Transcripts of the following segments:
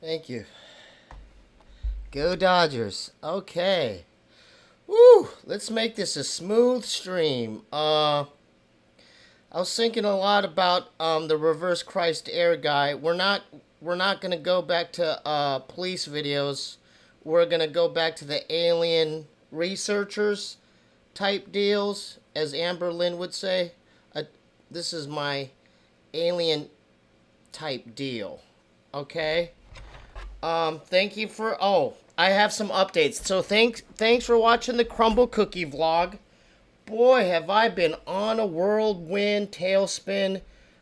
Thank you. Go Dodgers. Okay. Woo! Let's make this a smooth stream. I was thinking a lot about the Reverse Christ Air guy. We're not gonna go back to police videos. We're gonna go back to the alien researchers type deals, as Amber Lynn would say. This is my alien type deal. Okay. Thank you for. Oh, I have some updates. So thanks for watching the Crumble Cookie vlog. Boy, have I been on a whirlwind tailspin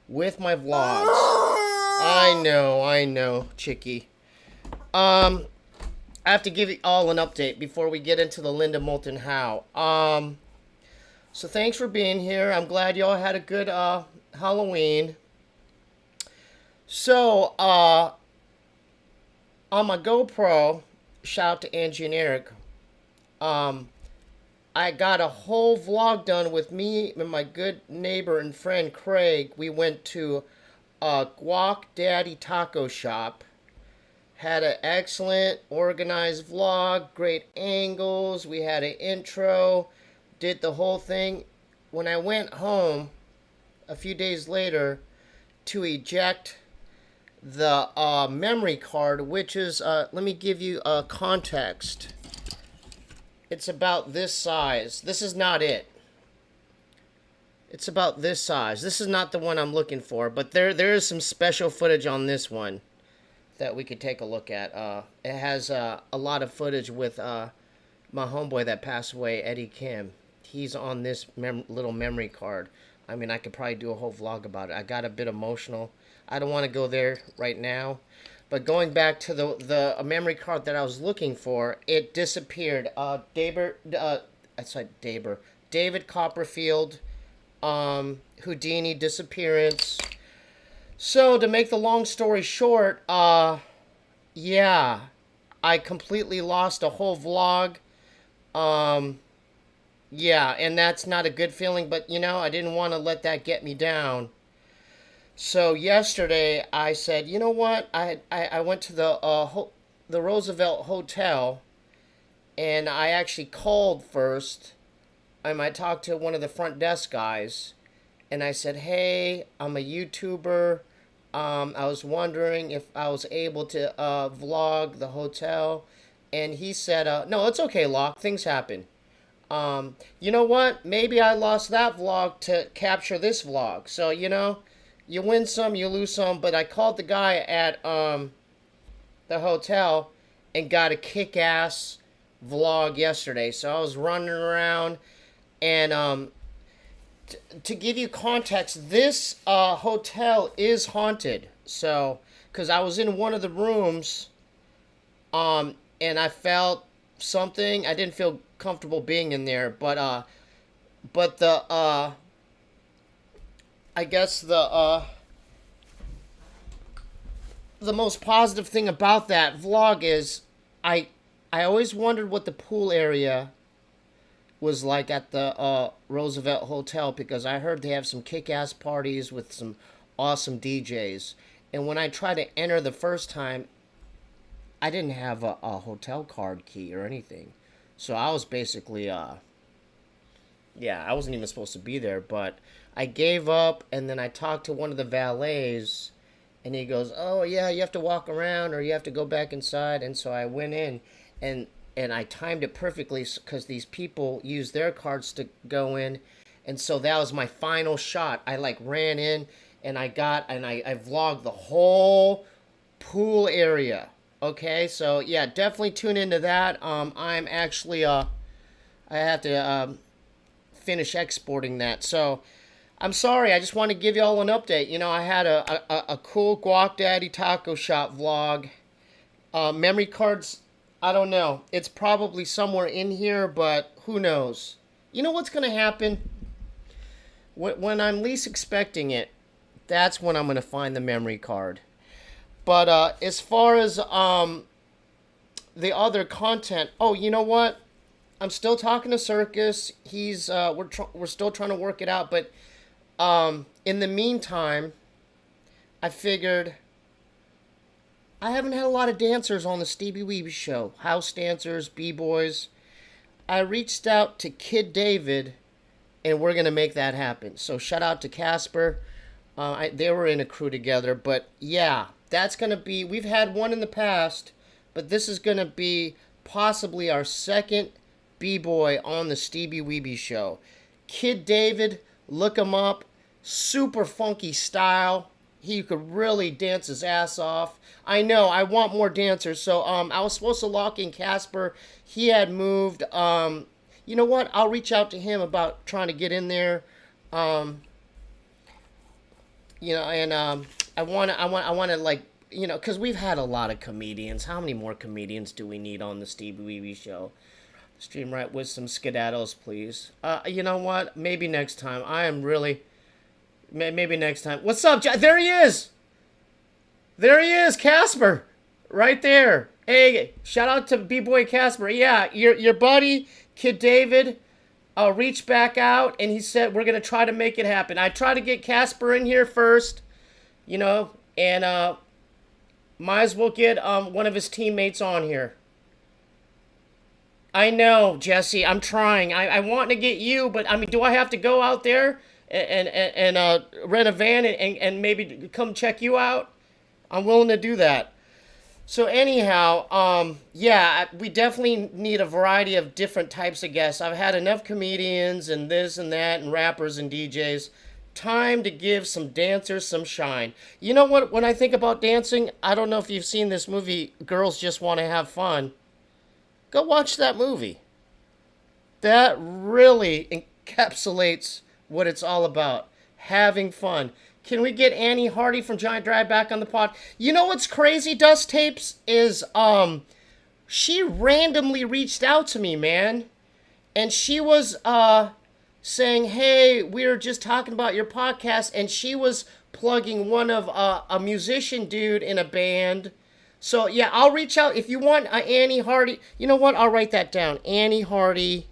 with my vlogs. I know, Chicky. I have to give you all an update before we get into the Linda Moulton How. So thanks for being here. I'm glad y'all had a good Halloween. So, on my GoPro, shout out to Angie and Eric, I got a whole vlog done with me and my good neighbor and friend Craig. We went to a Guac Daddy taco shop. Had an excellent organized vlog, great angles. We had an intro, did the whole thing. When I went home a few days later to eject the memory card, which is, let me give you a context. It's about this size. This is not it. It's about this size. This is not the one I'm looking for, but there is some special footage on this one that we could take a look at. It has a lot of footage with my homeboy that passed away, Eddie Kim. He's on this little memory card. I mean, I could probably do a whole vlog about it. I got a bit emotional. I don't want to go there right now. But going back to the memory card that I was looking for, it disappeared. David Copperfield, Houdini disappearance. So to make the long story short, yeah, I completely lost a whole vlog. Yeah, and that's not a good feeling, but you know, I didn't want to let that get me down. So yesterday I said, you know what? I went to the Roosevelt Hotel, and I actually called first. I talked to one of the front desk guys, and I said, hey, I'm a YouTuber. I was wondering if I was able to vlog the hotel, and he said, no, it's okay, Locke. Things happen. You know what? Maybe I lost that vlog to capture this vlog. So you know. You win some, you lose some, but I called the guy at the hotel and got a kick-ass vlog yesterday. So I was running around, and to give you context, this hotel is haunted. So, because I was in one of the rooms, and I felt something. I didn't feel comfortable being in there, but the I guess the most positive thing about that vlog is I always wondered what the pool area was like at the Roosevelt Hotel, because I heard they have some kick-ass parties with some awesome DJs. And when I tried to enter the first time, I didn't have a hotel card key or anything. So I was basically yeah, I wasn't even supposed to be there, but I gave up, and then I talked to one of the valets, and he goes, oh, yeah, you have to walk around or you have to go back inside. And so I went in, and I timed it perfectly because these people use their cards to go in. And so that was my final shot. I ran in, and I vlogged the whole pool area. Okay, so yeah, definitely tune into that. I'm actually, I have to finish exporting that. So I'm sorry, I just want to give you all an update. You know, I had a cool Guac Daddy taco shop vlog. Memory cards, I don't know. It's probably somewhere in here, but who knows? You know what's going to happen? When I'm least expecting it, that's when I'm going to find the memory card. But as far as the other content, oh, you know what? I'm still talking to Circus. He's we're still trying to work it out, but in the meantime, I figured I haven't had a lot of dancers on the Steebee Weebee show. House dancers, b-boys. I reached out to Kid David, and we're going to make that happen. So shout out to Casper. They were in a crew together. But yeah, that's going to be... We've had one in the past, but this is going to be possibly our second b-boy on the Steebee Weebee show. Kid David, look him up. Super funky style. He could really dance his ass off. I know, I want more dancers. So I was supposed to lock in Casper. He had moved. You know what? I'll reach out to him about trying to get in there. And I want to like, because we've had a lot of comedians. How many more comedians do we need on the Steebee Weebee show? Stream right with some skedaddles, please. You know what? Maybe next time. Maybe next time. What's up, There he is! There he is, Casper! Right there. Hey, shout out to B-Boy Casper. Yeah, your buddy, Kid David, reached back out, and he said, we're going to try to make it happen. I tried to get Casper in here first, and might as well get one of his teammates on here. I know, Jesse, I'm trying. I want to get you, but, I mean, do I have to go out there and rent a van and maybe come check you out? I'm willing to do that. So anyhow, yeah, we definitely need a variety of different types of guests. I've had enough comedians and this and that and rappers and DJs. Time to give some dancers some shine. You know what? When I think about dancing, I don't know if you've seen this movie, Girls Just Want to Have Fun. Go watch that movie. That really encapsulates what it's all about. Having fun. Can we get Annie Hardy from Giant Drive back on the pod? You know what's crazy, Dust Tapes, is she randomly reached out to me, man. And she was saying, hey, we were just talking about your podcast. And she was plugging one of a musician dude in a band. So, yeah, I'll reach out. If you want Annie Hardy, you know what? I'll write that down. Annie Hardy,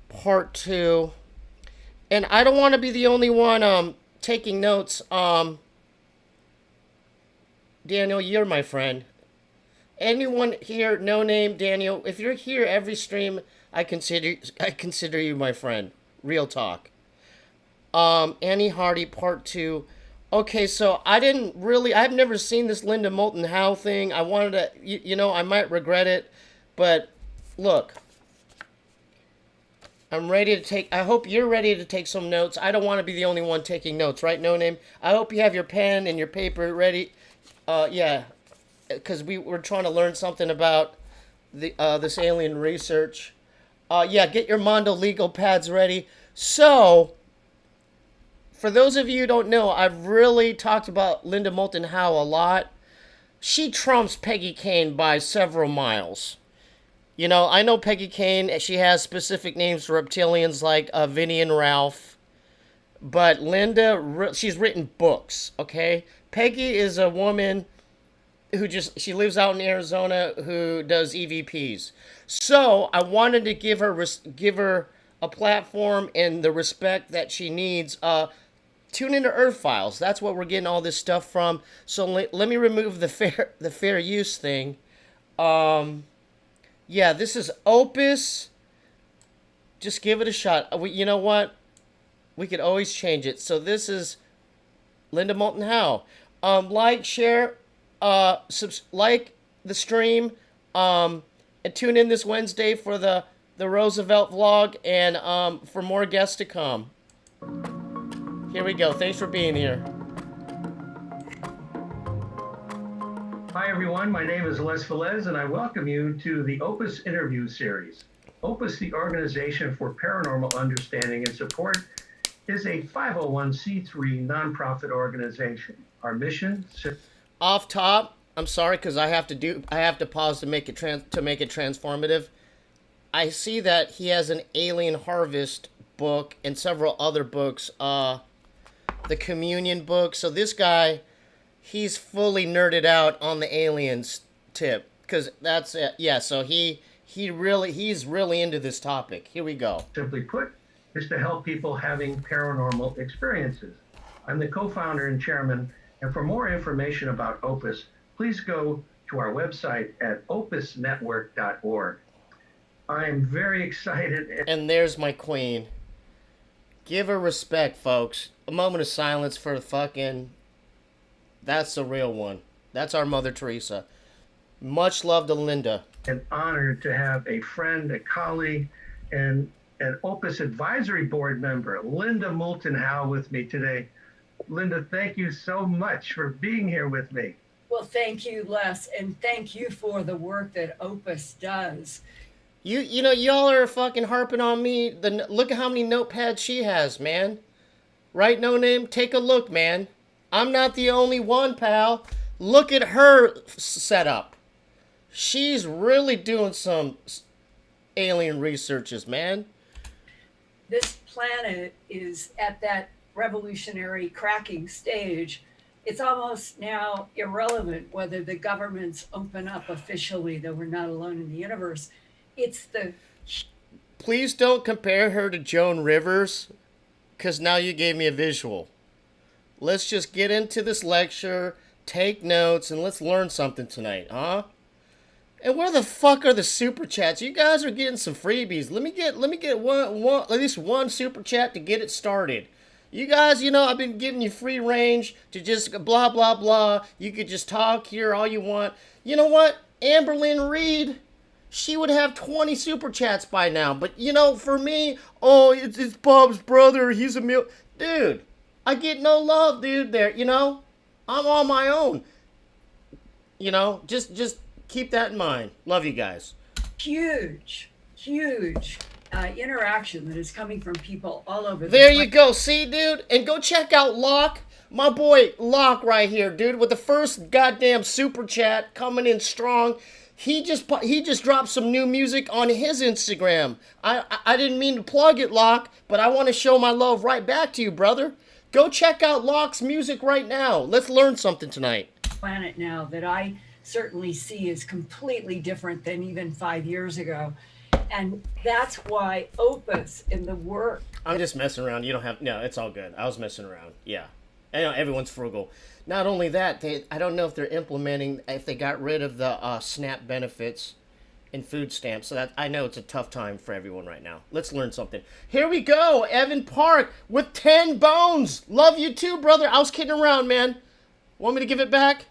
part 2. And I don't want to be the only one taking notes. Daniel, you're my friend. Anyone here, no name, Daniel, if you're here every stream, I consider you my friend. Real talk. Annie Hardy, part 2. Okay, so I've never seen this Linda Moulton Howe thing. I wanted to, I might regret it, but look, I'm ready to take, I hope you're ready to take some notes. I don't want to be the only one taking notes, right, No Name? I hope you have your pen and your paper ready. Yeah, because we're trying to learn something about this alien research. Yeah, get your Mondo legal pads ready. So, for those of you who don't know, I've really talked about Linda Moulton Howe a lot. She trumps Peggy Kane by several miles. I know Peggy Kane, she has specific names for reptilians like Vinny and Ralph. But Linda, she's written books, okay? Peggy is a woman who she lives out in Arizona who does EVPs. So I wanted to give her a platform and the respect that she needs. Tune into Earth Files. That's what we're getting all this stuff from. So let me remove the fair use thing. Yeah, this is Opus. Just give it a shot. You know what? We could always change it. So this is Linda Moulton Howe. Like, share, like the stream, and tune in this Wednesday for the Roosevelt vlog and for more guests to come. Here we go. Thanks for being here. Hi, everyone. My name is Les Velez, and I welcome you to the Opus interview series. Opus, the Organization for Paranormal Understanding and Support, is a 501c3 nonprofit organization. Our mission... Off top, I'm sorry because I have to pause to make it transformative. I see that he has an Alien Harvest book and several other books, the Communion book. So this guy, he's fully nerded out on the aliens tip because that's it. Yeah, so he's really into this topic. Here we go. Simply put, is to help people having paranormal experiences. I'm the co-founder and chairman, and for more information about Opus, please go to our website at opusnetwork.org. I'm very excited. And there's my queen. Give her respect, folks. A moment of silence for the fucking... That's the real one. That's our Mother Teresa. Much love to Linda. And honored to have a friend, a colleague, and an Opus Advisory Board member, Linda Moulton Howe, with me today. Linda, thank you so much for being here with me. Well, thank you, Les, and thank you for the work that Opus does. You know, y'all are fucking harping on me. Look at how many notepads she has, man. Right, No Name? Take a look, man. I'm not the only one, pal. Look at her setup. She's really doing some alien researches, man. This planet is at that revolutionary cracking stage. It's almost now irrelevant whether the governments open up officially that we're not alone in the universe. It's the... Please don't compare her to Joan Rivers, because now you gave me a visual. Let's just get into this lecture, take notes, and let's learn something tonight, huh? And where the fuck are the super chats? You guys are getting some freebies. Let me get one at least one super chat to get it started. You guys, you know, I've been giving you free range to just blah, blah, blah. You could just talk here all you want. You know what? Amberlynn Reed, she would have 20 super chats by now. But, you know, for me, oh, it's Bob's brother. He's a meal. Dude, I get no love, dude, there, you know? I'm on my own. You know, just keep that in mind. Love you guys. Huge interaction that is coming from people all over. There you go. See, dude? And go check out Locke. My boy Locke right here, dude, with the first goddamn super chat coming in strong. He just dropped some new music on his Instagram. I didn't mean to plug it, Locke, but I want to show my love right back to you, brother. Go check out Locke's music right now. Let's learn something tonight. Planet now that I certainly see is completely different than even 5 years ago. And that's why Opus in the work. I'm just messing around. You don't have... No, it's all good. I was messing around. Yeah. I know everyone's frugal. Not only that, I don't know if they're implementing... If they got rid of the SNAP benefits and food stamps. So that I know it's a tough time for everyone right now. Let's learn something. Here we go. Evan Park with 10 bones. Love you too, brother. I was kidding around, man. Want me to give it back?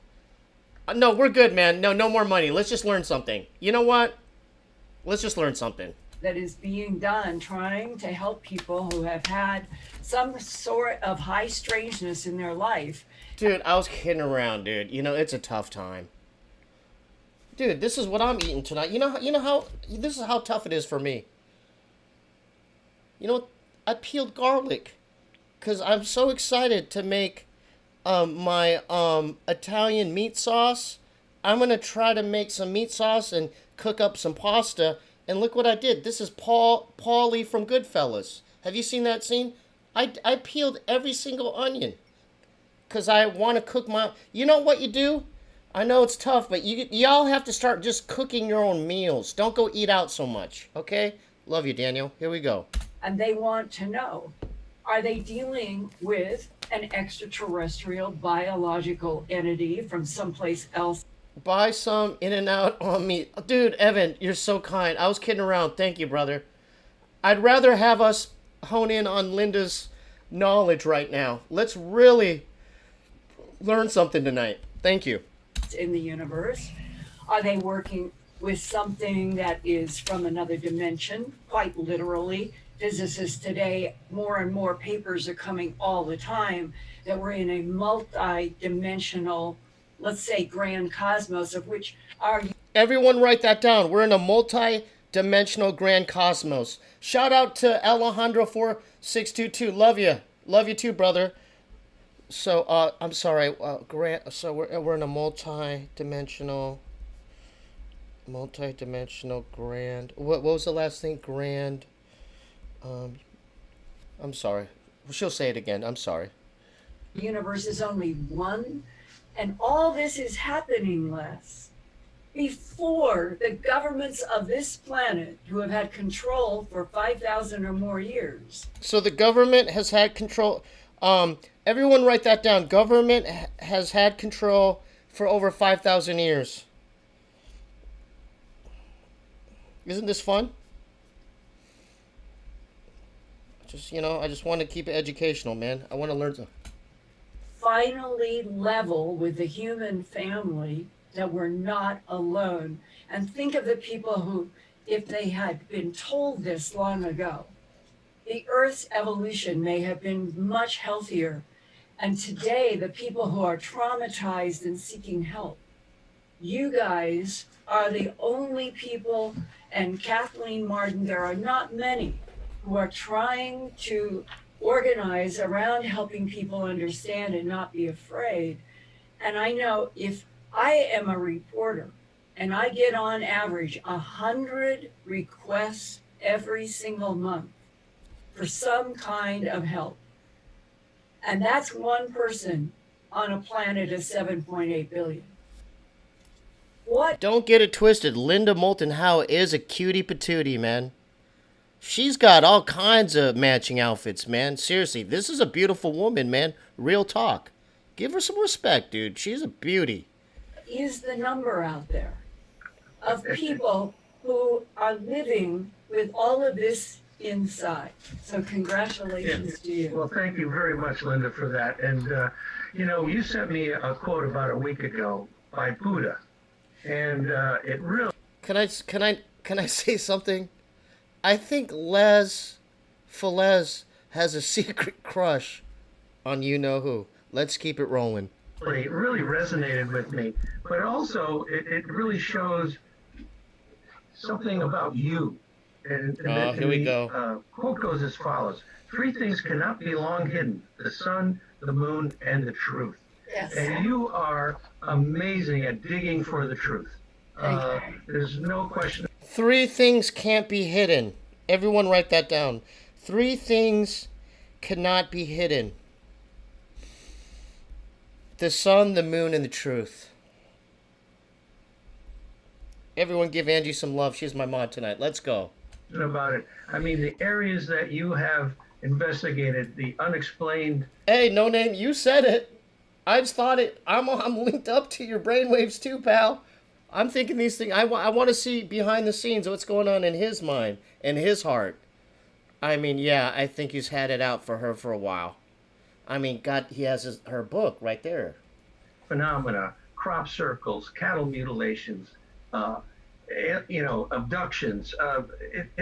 No, we're good, man. No more money. Let's just learn something. You know what? Let's just learn something. That is being done, trying to help people who have had some sort of high strangeness in their life. Dude, I was kidding around, dude. You know, it's a tough time. Dude, this is what I'm eating tonight. You know how this is how tough it is for me. You know what? I peeled garlic because I'm so excited to make my Italian meat sauce. I'm gonna try to make some meat sauce and cook up some pasta. And look what I did. This is Paulie from Goodfellas. Have you seen that scene? I peeled every single onion because I want to cook my... You know what you do? I know it's tough, but y'all have to start just cooking your own meals. Don't go eat out so much, okay? Love you, Daniel. Here we go. And they want to know, are they dealing with an extraterrestrial biological entity from someplace else? Buy some In-N-Out on me. Dude, Evan, you're so kind. I was kidding around. Thank you, brother. I'd rather have us hone in on Linda's knowledge right now. Let's really learn something tonight. Thank you. In the universe? Are they working with something that is from another dimension? Quite literally. Physicists today, more and more papers are coming all the time that we're in a multi-dimensional, let's say, grand cosmos, of which our... Everyone write that down. We're in a multi-dimensional grand cosmos. Shout out to Alejandro4622. Love you. Love you too, brother. So, I'm sorry. So we're in a multi-dimensional grand... What was the last thing? Grand... I'm sorry. She'll say it again. I'm sorry. The universe is only one, and all this is happening, Les, before the governments of this planet, who have had control for 5,000 or more years. So the government has had control. Everyone write that down. Government has had control for over 5,000 years. Isn't this fun? I just want to keep it educational, man. I want to learn something. Finally level with the human family, that we're not alone. And think of the people who, if they had been told this long ago, the Earth's evolution may have been much healthier. And today, the people who are traumatized and seeking help, you guys are the only people, and Kathleen Martin, there are not many who are trying to organize around helping people understand and not be afraid. And I know if I am a reporter and I get on average 100 requests every single month for some kind of help, and that's one person on a planet of 7.8 billion. What? Don't get it twisted. Linda Moulton Howe is a cutie patootie, man. She's got all kinds of matching outfits, man. Seriously, this is a beautiful woman, man. Real talk. Give her some respect, dude. She's a beauty. Is the number out there of people who are living with all of this inside? So congratulations to you. Well, thank you very much, Linda, for that. And, you sent me a quote about a week ago by Buddha. And it really... Can I say something? I think Les Feliz has a secret crush on you-know-who. Let's keep it rolling. It really resonated with me. But also, it really shows something about you. And here we go. Quote goes as follows. 3 things cannot be long hidden: the sun, the moon, and the truth. Yes. And you are amazing at digging for the truth. There's no question. 3 things can't be hidden. Everyone write that down. 3 things cannot be hidden: the sun, the moon, and the truth. Everyone give Angie some love. She's my mod tonight. Let's go. About it. I mean, the areas that you have investigated, the unexplained... Hey, No Name, you said it. I just thought it. I'm linked up to your brainwaves too, pal. I'm thinking these things. I want to see behind the scenes what's going on in his mind and his heart. I mean, yeah, I think he's had it out for her for a while. I mean, God, he has her book right there. Phenomena, crop circles, cattle mutilations, abductions,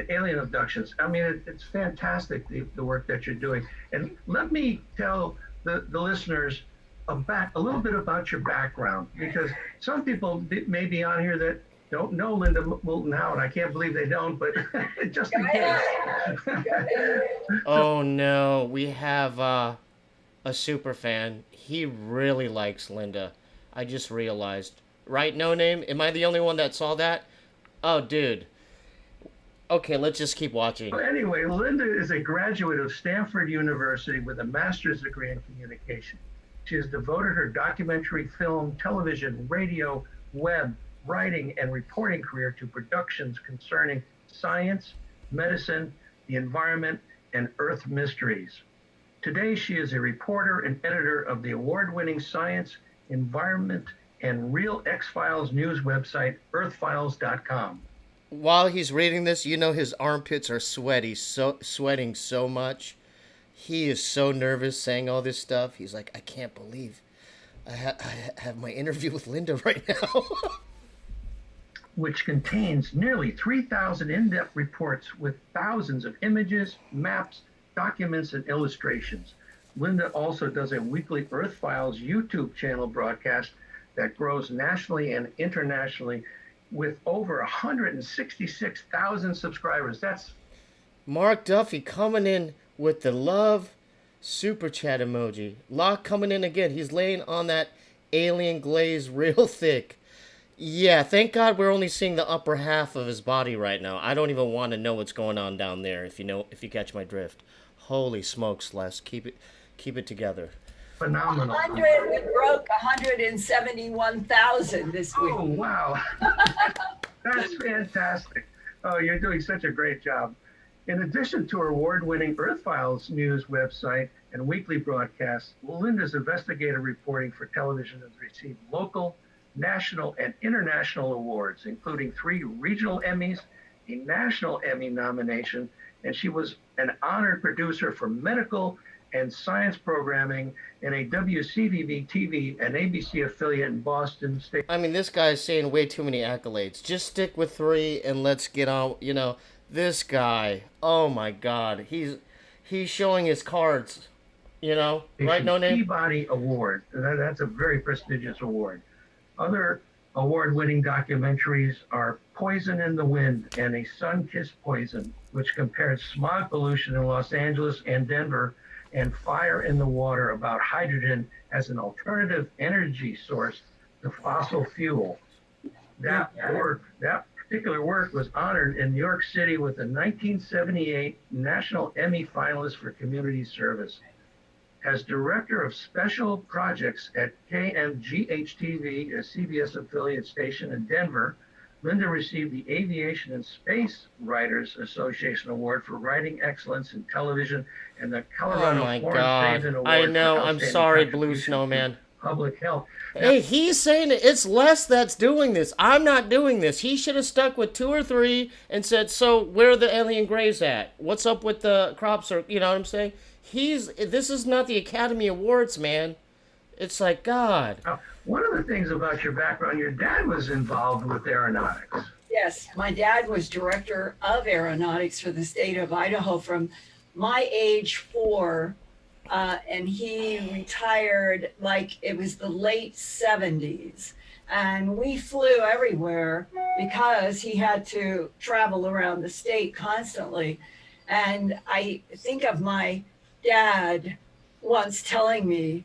alien abductions. I mean, it's fantastic, the work that you're doing. And let me tell the listeners a little bit about your background, because some people may be on here that don't know Linda Moulton Howe, and I can't believe they don't, but just in case. Oh, no. We have a super fan. He really likes Linda. I just realized. Right, No Name? Am I the only one that saw that? Oh, dude. Okay, let's just keep watching. Well, anyway, Linda is a graduate of Stanford University with a master's degree in communication. She has devoted her documentary, film, television, radio, web, writing, and reporting career to productions concerning science, medicine, the environment, and Earth mysteries. Today, she is a reporter and editor of the award-winning science, environment, and Real X-Files news website, earthfiles.com. While he's reading this, his armpits are sweating so much. He is so nervous saying all this stuff. He's like, I can't believe I have my interview with Linda right now. Which contains nearly 3,000 in-depth reports with thousands of images, maps, documents, and illustrations. Linda also does a weekly Earth Files YouTube channel broadcast that grows nationally and internationally with over 166,000 subscribers. That's Mark Duffy coming in with the love super chat emoji. Locke coming in again. He's laying on that alien glaze real thick. Yeah, thank God we're only seeing the upper half of his body right now. I don't even want to know what's going on down there, if you catch my drift. Holy smokes, Les. Keep it together. phenomenal. We broke 171,000 this week. Oh, wow. That's fantastic. Oh, you're doing such a great job. In addition to her award-winning Earth Files news website and weekly broadcasts, Linda's investigative reporting for television has received local, national, and international awards, including 3 regional Emmys, a national Emmy nomination, and she was an honored producer for medical and science programming in a WCVB TV and ABC affiliate in Boston State. I mean, this guy's saying way too many accolades. Just stick with 3 and let's get on. You know, this guy. Oh my God, he's showing his cards. You know, right? No name. Peabody Award. That's a very prestigious award. Other award-winning documentaries are Poison in the Wind and A Sun-Kissed Poison, which compares smog pollution in Los Angeles and Denver and Fire in the Water about hydrogen as an alternative energy source to fossil fuel. That particular work was honored in New York City with the 1978 National Emmy finalist for community service. As director of special projects at KMGH-TV, a CBS affiliate station in Denver, Linda received the Aviation and Space Writers Association Award for Writing Excellence in Television and the Colorado Oh my Florence God. David Award. I know. for I'm Outstanding sorry, Blue Contribution Snowman. to Public Health. Hey, he's saying it's Les that's doing this. I'm not doing this. He should have stuck with 2 or 3 and said, so where are the alien graves at? What's up with the crops? Or, you know what I'm saying? This is not the Academy Awards, man. It's like, God. One of the things about your background, your dad was involved with aeronautics. Yes, my dad was director of aeronautics for the state of Idaho from my age 4, and he retired like it was the late 70s. And we flew everywhere because he had to travel around the state constantly. And I think of my dad once telling me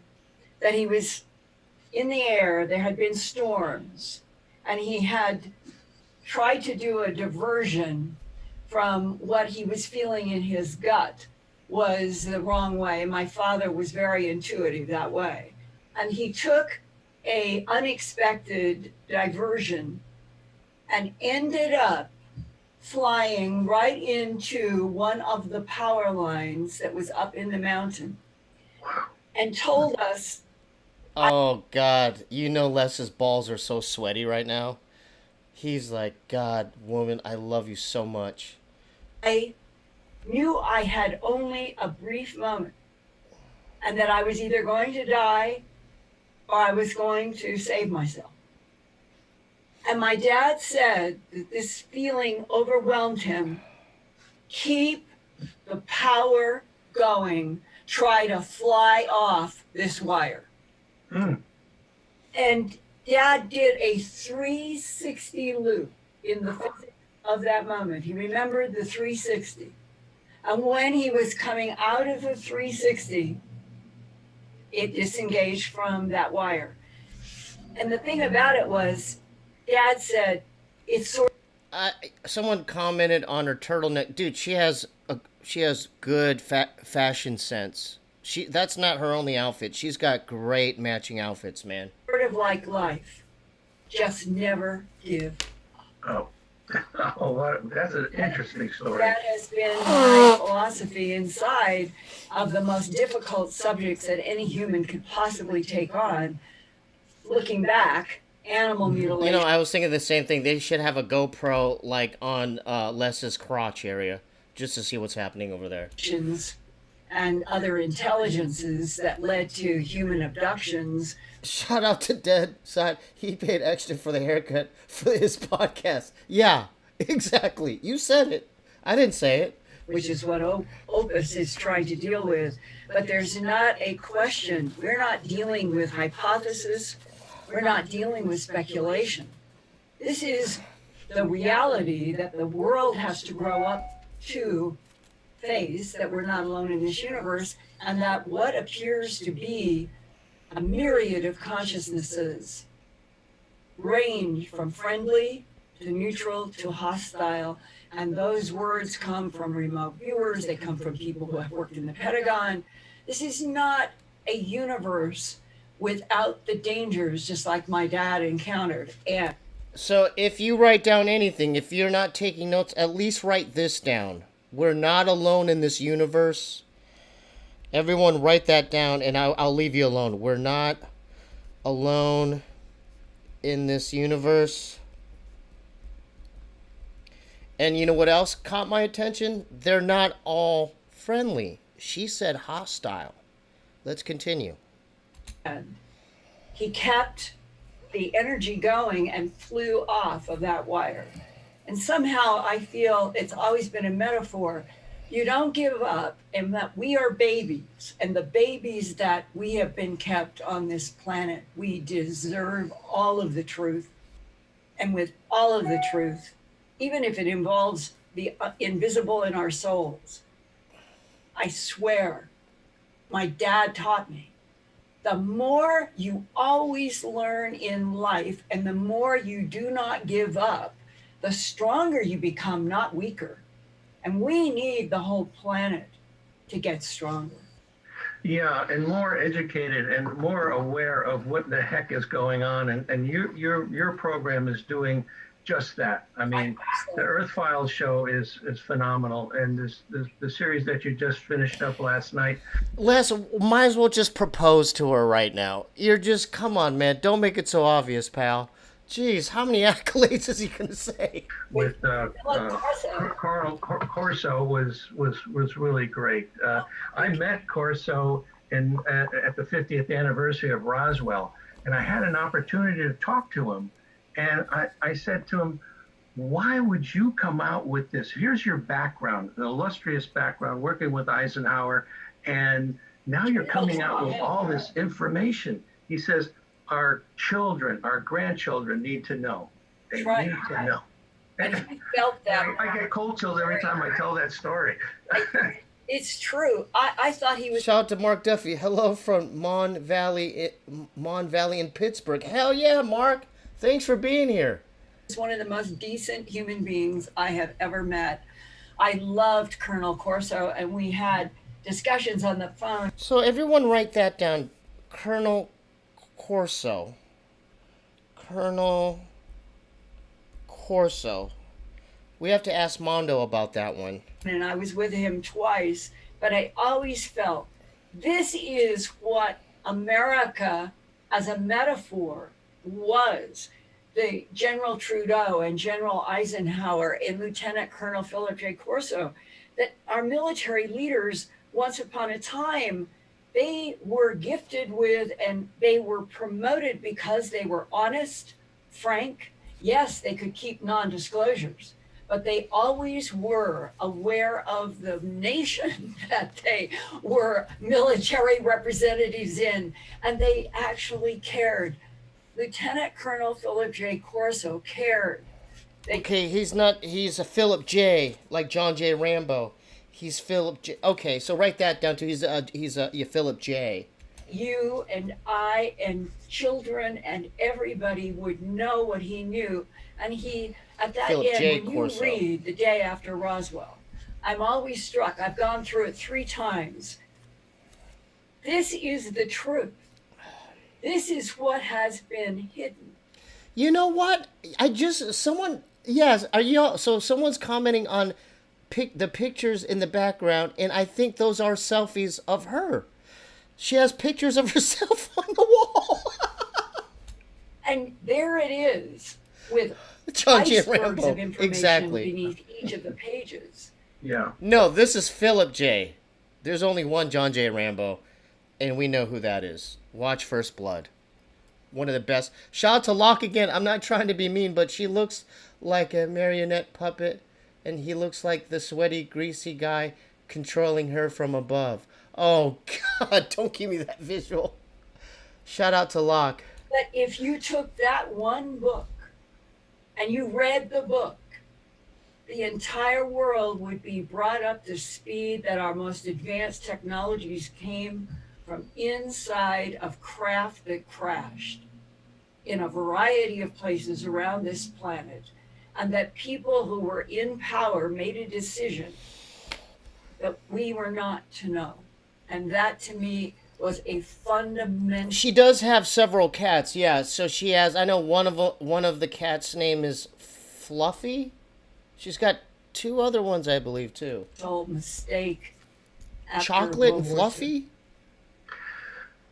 that he was in the air, there had been storms, and he had tried to do a diversion from what he was feeling in his gut was the wrong way. My father was very intuitive that way. And he took a unexpected diversion and ended up flying right into one of the power lines that was up in the mountain and told us. Oh, God. You know Les's balls are so sweaty right now. He's like, God, woman, I love you so much. I knew I had only a brief moment and that I was either going to die or I was going to save myself. And my dad said that this feeling overwhelmed him. Keep the power going. Try to fly off this wire. And Dad did a 360 loop in the physics of that moment. He remembered the 360. And when he was coming out of the 360, it disengaged from that wire. And the thing about it was, Dad said, it's sort of... Someone commented on her turtleneck. Dude, she has good fashion sense. That's not her only outfit. She's got great matching outfits, man. Sort of like life. Just never give. Oh, that's an interesting story. That has been my philosophy inside of the most difficult subjects that any human could possibly take on. Looking back, animal mutilation. You know, I was thinking the same thing. They should have a GoPro, like, on Les's crotch area, just to see what's happening over there. And other intelligences that led to human abductions. Shout out to Dead Side. He paid extra for the haircut for his podcast. Yeah, exactly. You said it. I didn't say it. Which is what Opus is trying to deal with. But there's not a question. We're not dealing with hypothesis. We're not dealing with speculation. This is the reality that the world has to grow up to face, that we're not alone in this universe, and that what appears to be a myriad of consciousnesses range from friendly to neutral to hostile. And those words come from remote viewers. They come from people who have worked in the Pentagon. This is not a universe without the dangers, just like my dad encountered. And so if you write down anything, if you're not taking notes, at least write this down. We're not alone in this universe. Everyone write that down, and I'll leave you alone. We're not alone in this universe. And you know what else caught my attention? They're not all friendly. She said hostile. Let's continue. He kept the energy going and flew off of that wire. And somehow I feel it's always been a metaphor. You don't give up, and that we are babies, and the babies that we have been kept on this planet, we deserve all of the truth. And with all of the truth, even if it involves the invisible in our souls, I swear, my dad taught me, the more you always learn in life and the more you do not give up, the stronger you become, not weaker. And we need the whole planet to get stronger. Yeah, and more educated and more aware of what the heck is going on. And your program is doing just that. I mean, the Earth Files show is phenomenal, and the series that you just finished up last night. Les, might as well just propose to her right now. You're just, come on, man. Don't make it so obvious, pal. Jeez, how many accolades is he going to say? With Carl Corso was really great. I met Corso at the 50th anniversary of Roswell, and I had an opportunity to talk to him. And I said to him, why would you come out with this? Here's your background, an illustrious background, working with Eisenhower, and now you're coming out with all this information. He says, our children, our grandchildren need to know. They need to know. And I felt that. I get cold chills every time I tell that story. It's true. I thought he was. Shout out to Mark Duffy. Hello from Mon Valley in Pittsburgh. Hell yeah, Mark. Thanks for being here. He's one of the most decent human beings I have ever met. I loved Colonel Corso, and we had discussions on the phone. So everyone write that down. Colonel Corso. Colonel Corso. We have to ask Mondo about that one. And I was with him twice, but I always felt this is what America as a metaphor was. The General Trudeau and General Eisenhower and Lieutenant Colonel Philip J. Corso, that our military leaders, once upon a time, they were gifted with and they were promoted because they were honest, frank. Yes, they could keep non-disclosures, but they always were aware of the nation that they were military representatives in, and they actually cared. Lieutenant Colonel Philip J. Corso cared. Okay, he's a Philip J, like John J. Rambo. He's Philip J. Okay, so write that down too. He's a Philip J. You and I and children and everybody would know what he knew. And he, at that Philip end, J. when Corso. you read The Day After Roswell, I'm always struck. I've gone through it 3 times. This is the truth. This is what has been hidden. You know what? So someone's commenting on the pictures in the background, and I think those are selfies of her. She has pictures of herself on the wall. And there it is, with John J. icebergs Rambo. of information Exactly. beneath each of the pages. Yeah. No, this is Philip J. There's only one John J. Rambo, and we know who that is. Watch First Blood. One of the best. Shout out to Locke again. I'm not trying to be mean, but she looks like a marionette puppet, and he looks like the sweaty, greasy guy controlling her from above. Oh, God, don't give me that visual. Shout out to Locke. But if you took that one book and you read the book, the entire world would be brought up to speed that our most advanced technologies came from inside of craft that crashed in a variety of places around this planet, and that people who were in power made a decision that we were not to know. And that to me was a fundamental. She does have several cats, yeah. So she has. I know one of the cats' name is Fluffy. She's got two other ones, I believe, too. Old mistake. After Chocolate and World War II. fluffy?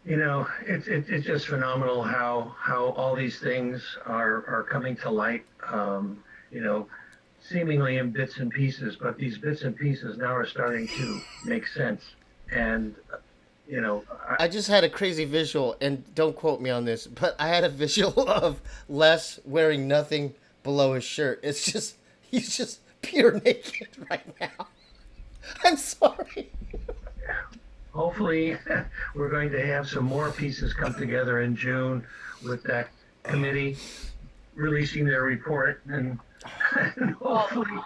You know, it's just phenomenal how all these things are coming to light. You know, seemingly in bits and pieces, but these bits and pieces now are starting to make sense. And you know, I just had a crazy visual, and don't quote me on this, but I had a visual of Les wearing nothing below his shirt. It's just, he's just pure naked right now. I'm sorry. hopefully we're going to have some more pieces come together in June with that committee releasing their report, and hopefully.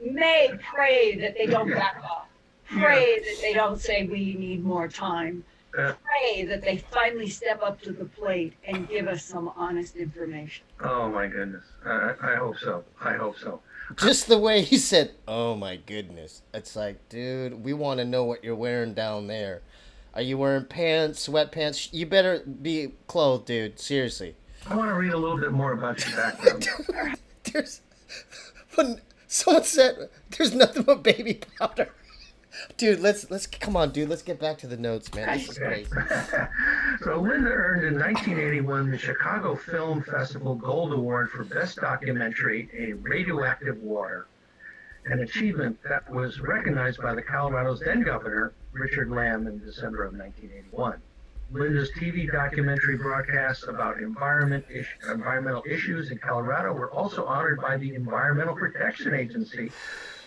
May pray that they don't back off. Pray that they don't say we need more time. Pray that they finally step up to the plate and give us some honest information. Oh my goodness. I hope so. I hope so. Just the way he said, "Oh my goodness." It's like, dude, we want to know what you're wearing down there. Are you wearing pants, sweatpants? You better be clothed, dude. Seriously. I want to read a little bit more about your background. When someone said there's nothing but baby powder. Dude, let's come on, dude. Let's get back to the notes, man. This is crazy. So Linda earned in 1981 the Chicago Film Festival Gold Award for Best Documentary, A Radioactive Water, an achievement that was recognized by the Colorado's then governor, Richard Lamb, in December of 1981. Linda's TV documentary broadcasts about environmental issues in Colorado were also honored by the Environmental Protection Agency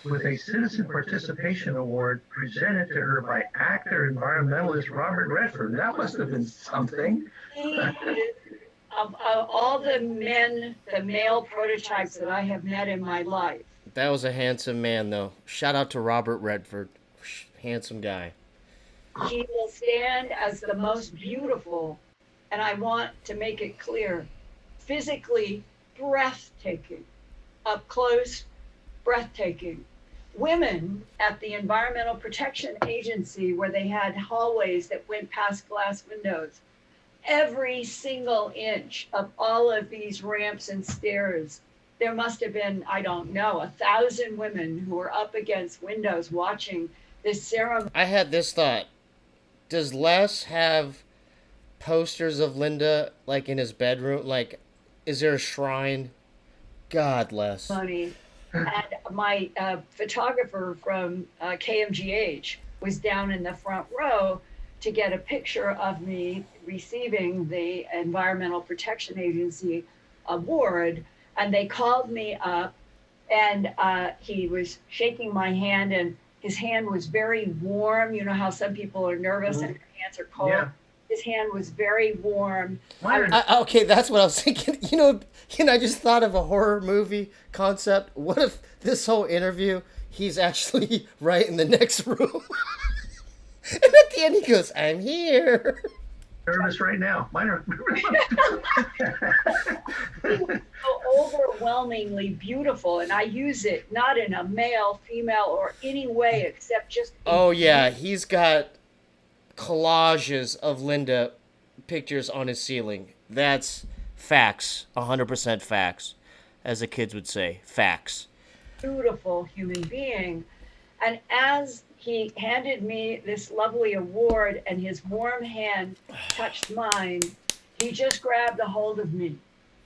with a Citizen Participation Award presented to her by actor environmentalist Robert Redford. That must have been something. Of all the men, the male prototypes that I have met in my life. That was a handsome man, though. Shout out to Robert Redford. Handsome guy. He will stand as the most beautiful, and I want to make it clear, physically breathtaking, up close, breathtaking. Women at the Environmental Protection Agency, where they had hallways that went past glass windows, every single inch of all of these ramps and stairs, there must have been, I don't know, 1,000 women who were up against windows watching this ceremony. I had this thought. Does Les have posters of Linda, like, in his bedroom? Like, is there a shrine? God, Les. And my photographer from KMGH was down in the front row to get a picture of me receiving the Environmental Protection Agency award. And they called me up, and he was shaking my hand, and his hand was very warm. You know how some people are nervous and their hands are cold? Yeah. His hand was very warm. Okay, that's what I was thinking. You know, I just thought of a horror movie concept. What if this whole interview, he's actually right in the next room? And at the end he goes, "I'm here." Nervous right now. Mine are. So overwhelmingly beautiful, and I use it not in a male, female, or any way except just. Oh yeah, he's got collages of Linda pictures on his ceiling. That's facts, 100% facts, as the kids would say, facts. Beautiful human being, and as he handed me this lovely award and his warm hand touched mine, he just grabbed a hold of me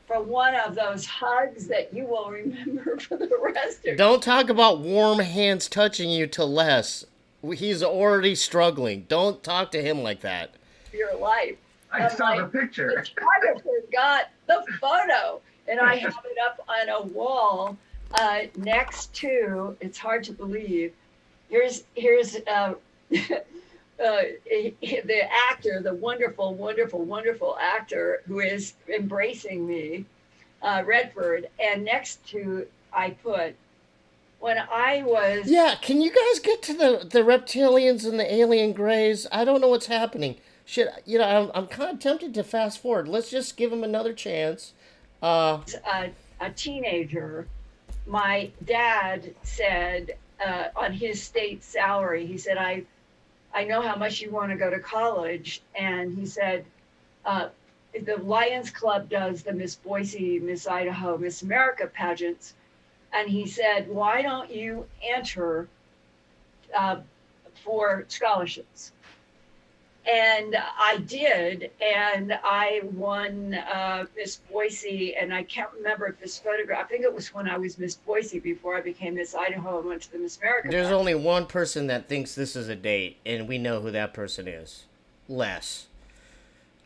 for one of those hugs that you will remember for the rest of. Don't talk about warm hands touching you to Les. He's already struggling. Don't talk to him like that. Your life. I saw the picture. The photographer got the photo, and I have it up on a wall next to. It's hard to believe. Here's the actor, the wonderful, wonderful, wonderful actor who is embracing me, Redford, and next to I put. When I was... Yeah, can you guys get to the reptilians and the alien greys? I don't know what's happening. Shit, you know, I'm kind of tempted to fast forward. Let's just give him another chance. A teenager, my dad said on his state salary, he said, I know how much you want to go to college. And he said, the Lions Club does the Miss Boise, Miss Idaho, Miss America pageants. and he said, "Why don't you enter uh, for scholarships?" And I did, and I won Miss Boise, and I can't remember if this photograph, I think it was when I was Miss Boise before I became Miss Idaho and went to the Miss America. There's Fest. only one person that thinks this is a date, and we know who that person is. Les.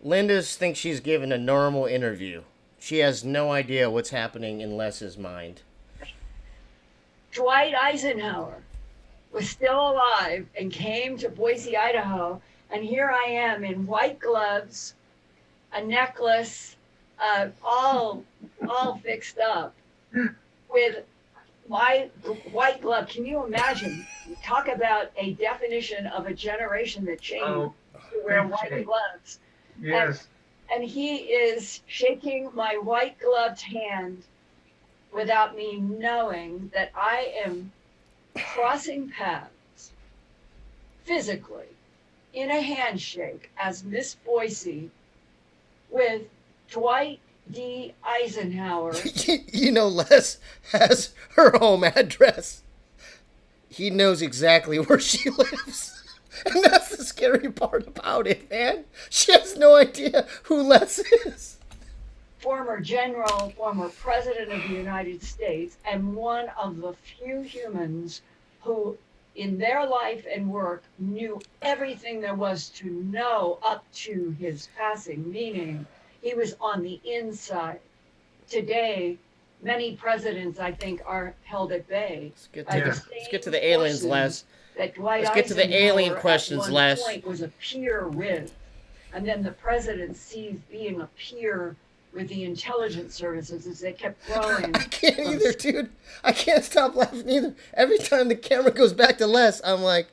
Linda thinks she's given a normal interview. She has no idea what's happening in Les's mind. Dwight Eisenhower was still alive and came to Boise, Idaho, and here I am in white gloves, a necklace, all fixed up with my white glove. Can you imagine? Talk about a definition of a generation that changed to wear white gloves. Yes. And he is shaking my white gloved hand without me knowing that I am crossing paths physically in a handshake as Miss Boise with Dwight D. Eisenhower. You know, Les has her home address. He knows exactly where she lives. And that's the scary part about it, man. She has no idea who Les is. Former general, former president of the United States, and one of the few humans who in their life and work knew everything there was to know up to his passing, meaning he was on the inside. Today, many presidents, I think, are held at bay. Let's get to the aliens, Les. Let's get to the alien questions, Les. Point was a peer with, and then the president sees being a peer with the intelligence services as they kept growing. I can't either, dude. I can't stop laughing either. Every time the camera goes back to Les, I'm like,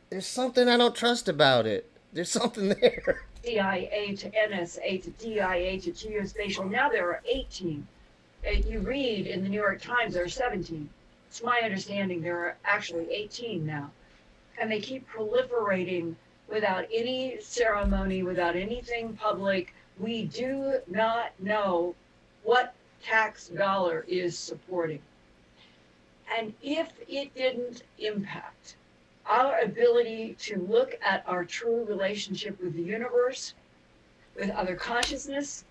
there's something I don't trust about it. There's something there. CIA to NSA to DIA to geospatial. Now there are 18. You read in the New York Times there are 17. It's my understanding there are actually 18 now. And they keep proliferating without any ceremony, without anything public. We do not know what tax dollar is supporting. And if it didn't impact our ability to look at our true relationship with the universe, with other consciousness,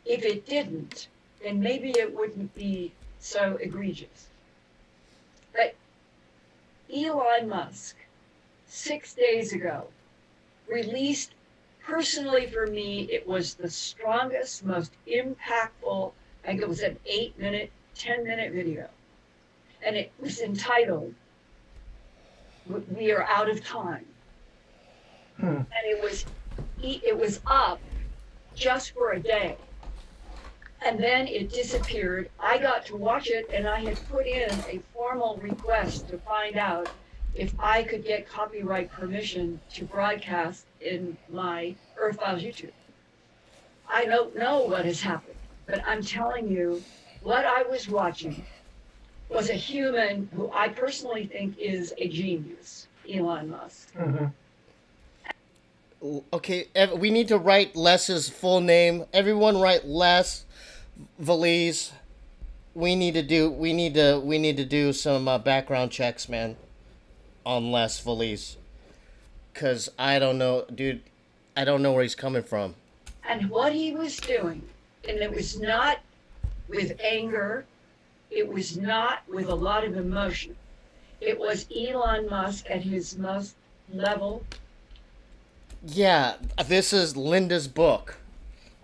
if it didn't, then maybe it wouldn't be so egregious. But Elon Musk, 6 days ago, released, personally for me, it was the strongest, most impactful, I think it was an 8-minute, 10-minute video. And it was entitled, "We Are Out of Time." And it was up just for a day. And then it disappeared. I got to watch it, and I had put in a formal request to find out if I could get copyright permission to broadcast in my Earth Files YouTube. I don't know what has happened, but I'm telling you, what I was watching was a human who I personally think is a genius, Elon Musk. Okay, we need to write Les's full name. Everyone write Les Valise. We need to do some background checks, man, on Les Valise. Cause I don't know, dude. I don't know where he's coming from. And what he was doing, and it was not with anger, it was not with a lot of emotion. It was Elon Musk at his most level. Yeah, this is Linda's book.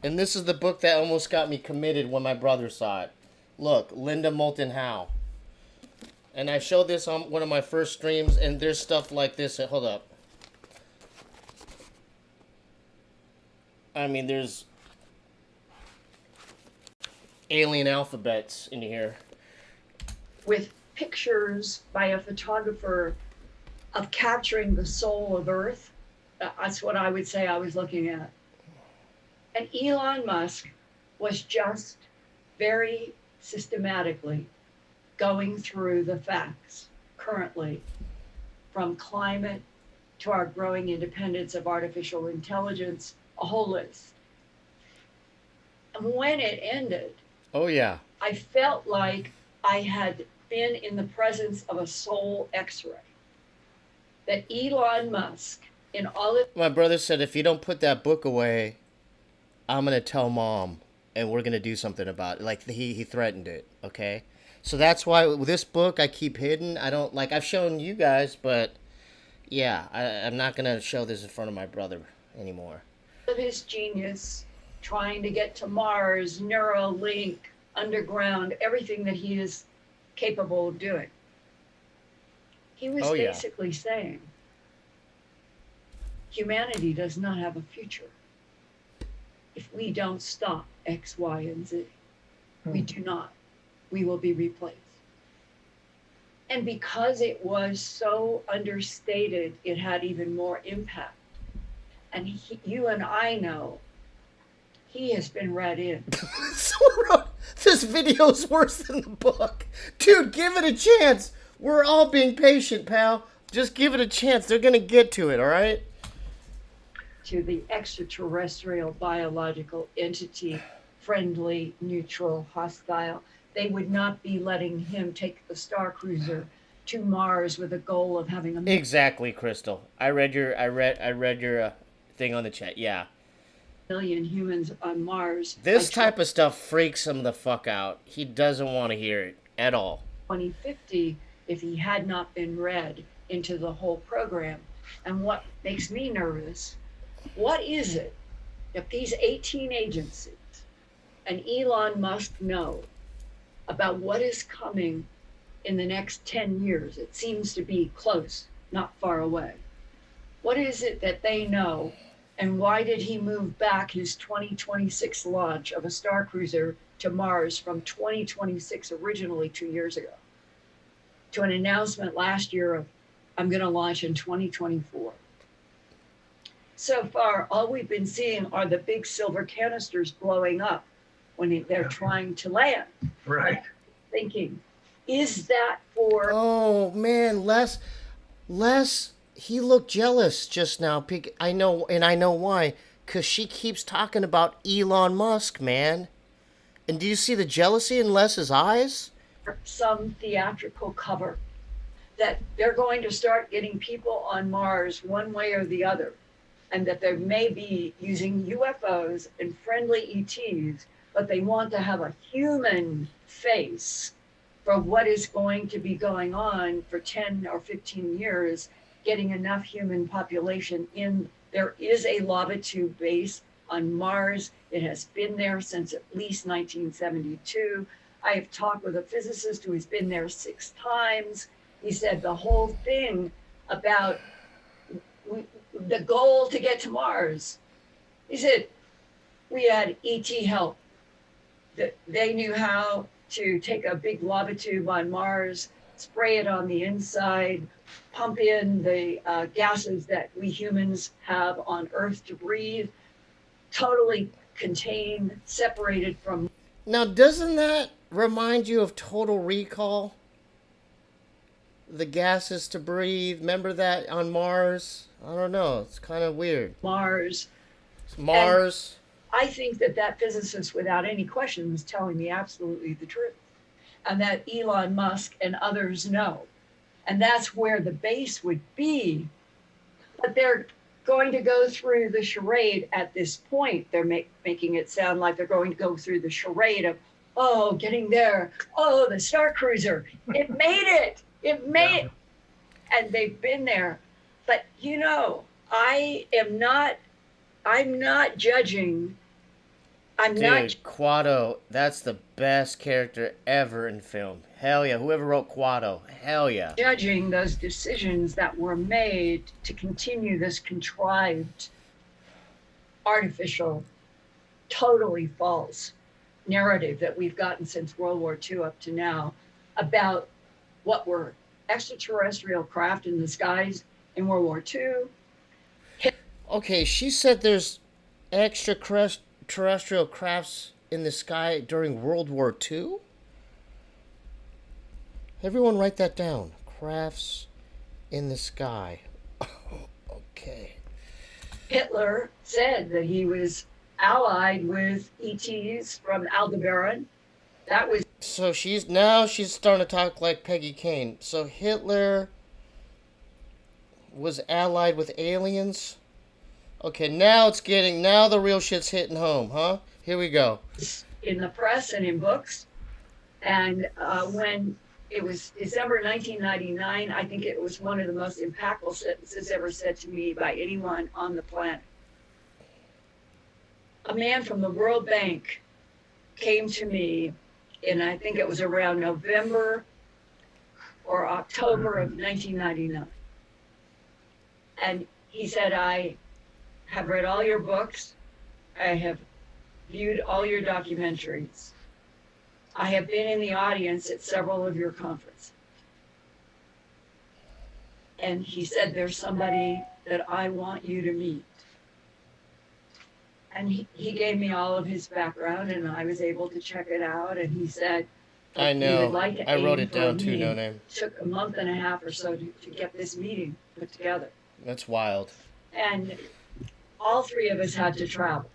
And this is the book that almost got me committed when my brother saw it. Look, Linda Moulton Howe. And I showed this on one of my first streams, and there's stuff like this. Hold up. I mean, there's alien alphabets in here. With pictures by a photographer of capturing the soul of Earth. That's what I would say I was looking at. And Elon Musk was just very systematically going through the facts currently, from climate to our growing independence of artificial intelligence, a whole list. And when it ended, Oh, yeah. I felt like I had been in the presence of a soul x-ray. That Elon Musk, in all of My brother said, if you don't put that book away, I'm going to tell mom and we're going to do something about it. Like, he threatened it, okay? So that's why with this book I keep hidden. I don't, like, I've shown you guys, but yeah, I'm not going to show this in front of my brother anymore. his genius, trying to get to Mars, Neuralink, underground, everything that he is capable of doing. He was Oh, yeah. basically saying, humanity does not have a future if we don't stop X, Y, and Z. We do not. We will be replaced. And because it was so understated, it had even more impact. And you and I know he has been read in. This video's worse than the book. Dude, give it a chance. We're all being patient, pal. Just give it a chance. They're going to get to it, all right? To the extraterrestrial biological entity, friendly, neutral, hostile. They would not be letting him take the Star Cruiser to Mars with a goal of having a Exactly, Crystal. I read your thing on the chat. Yeah. million humans on Mars. This by type of stuff freaks him the fuck out. He doesn't want to hear it at all. 2050 if he had not been read into the whole program. And what makes me nervous, what is it that these 18 agencies and Elon Musk know about what is coming in the next 10 years? It seems to be close, not far away. What is it that they know? And why did he move back his 2026 launch of a Star Cruiser to Mars from 2026 originally 2 years ago to an announcement last year of, I'm going to launch in 2024? So far, all we've been seeing are the big silver canisters blowing up when they're trying to land. Right. Thinking, is that for... Oh, man, Les, he looked jealous just now. I know, and I know why. Because she keeps talking about Elon Musk, man. And do you see the jealousy in Les's eyes? some theatrical cover that they're going to start getting people on Mars one way or the other, and that they may be using UFOs and friendly ETs, but they want to have a human face for what is going to be going on for 10 or 15 years, getting enough human population in. There is a lava tube base on Mars. It has been there since at least 1972. I have talked with a physicist who has been there 6 times. He said the whole thing about the goal to get to Mars, he said, we had ET help. That they knew how to take a big lava tube on Mars, spray it on the inside, pump in the gases that we humans have on Earth to breathe, totally contained, separated from. Now, doesn't that remind you of Total Recall? The gases to breathe. Remember that on Mars? I don't know. It's kind of weird. Mars. It's Mars. I think that that physicist, without any question, was telling me absolutely the truth. And that Elon Musk and others know. And that's where the base would be. But they're going to go through the charade at this point. They're making it sound like they're going to go through the charade of, oh, getting there. Oh, the Star Cruiser. It made it. It made it. And they've been there. But, you know, I'm not judging. Dude, Quado, that's the best character ever in film. Hell yeah. Whoever wrote Quado, hell yeah. Judging those decisions that were made to continue this contrived, artificial, totally false narrative that we've gotten since World War II up to now about what were extraterrestrial craft in the skies in World War II. Okay, she said there's extraterrestrial crafts in the sky during World War II? Everyone write that down. Crafts in the sky. Okay. Hitler said that he was allied with ETs from Aldebaran That was So she's starting to talk like Peggy Kane. So Hitler was allied with aliens. Okay, now the real shit's hitting home, huh? Here we go. in the press and in books. And when it was December 1999, I think it was one of the most impactful sentences ever said to me by anyone on the planet. A man from the World Bank came to me, and I think it was around November or October of 1999. And he said, I have read all your books. I have viewed all your documentaries. I have been in the audience at several of your conferences. And he said, there's somebody that I want you to meet. And he gave me all of his background, and I was able to check it out. And he said, I "If you would know. like to I wrote aim it for a down too, meeting." No Name. It took a month and a half or so to get this meeting put together. That's wild. And all three of us had to travel.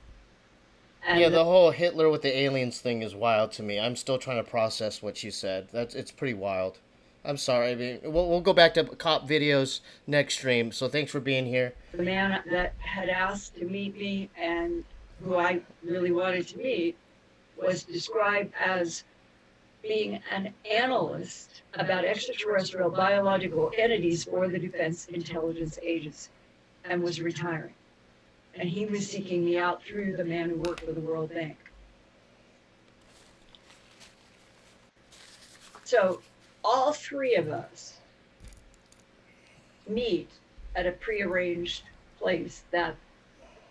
And Yeah, the whole Hitler with the aliens thing is wild to me. I'm still trying to process what you said. It's pretty wild. I'm sorry. I mean, we'll go back to cop videos next stream. So thanks for being here. the man that had asked to meet me and who I really wanted to meet was described as being an analyst about extraterrestrial biological entities for the Defense Intelligence Agency and was retiring. And he was seeking me out through the man who worked for the World Bank. So all three of us meet at a prearranged place that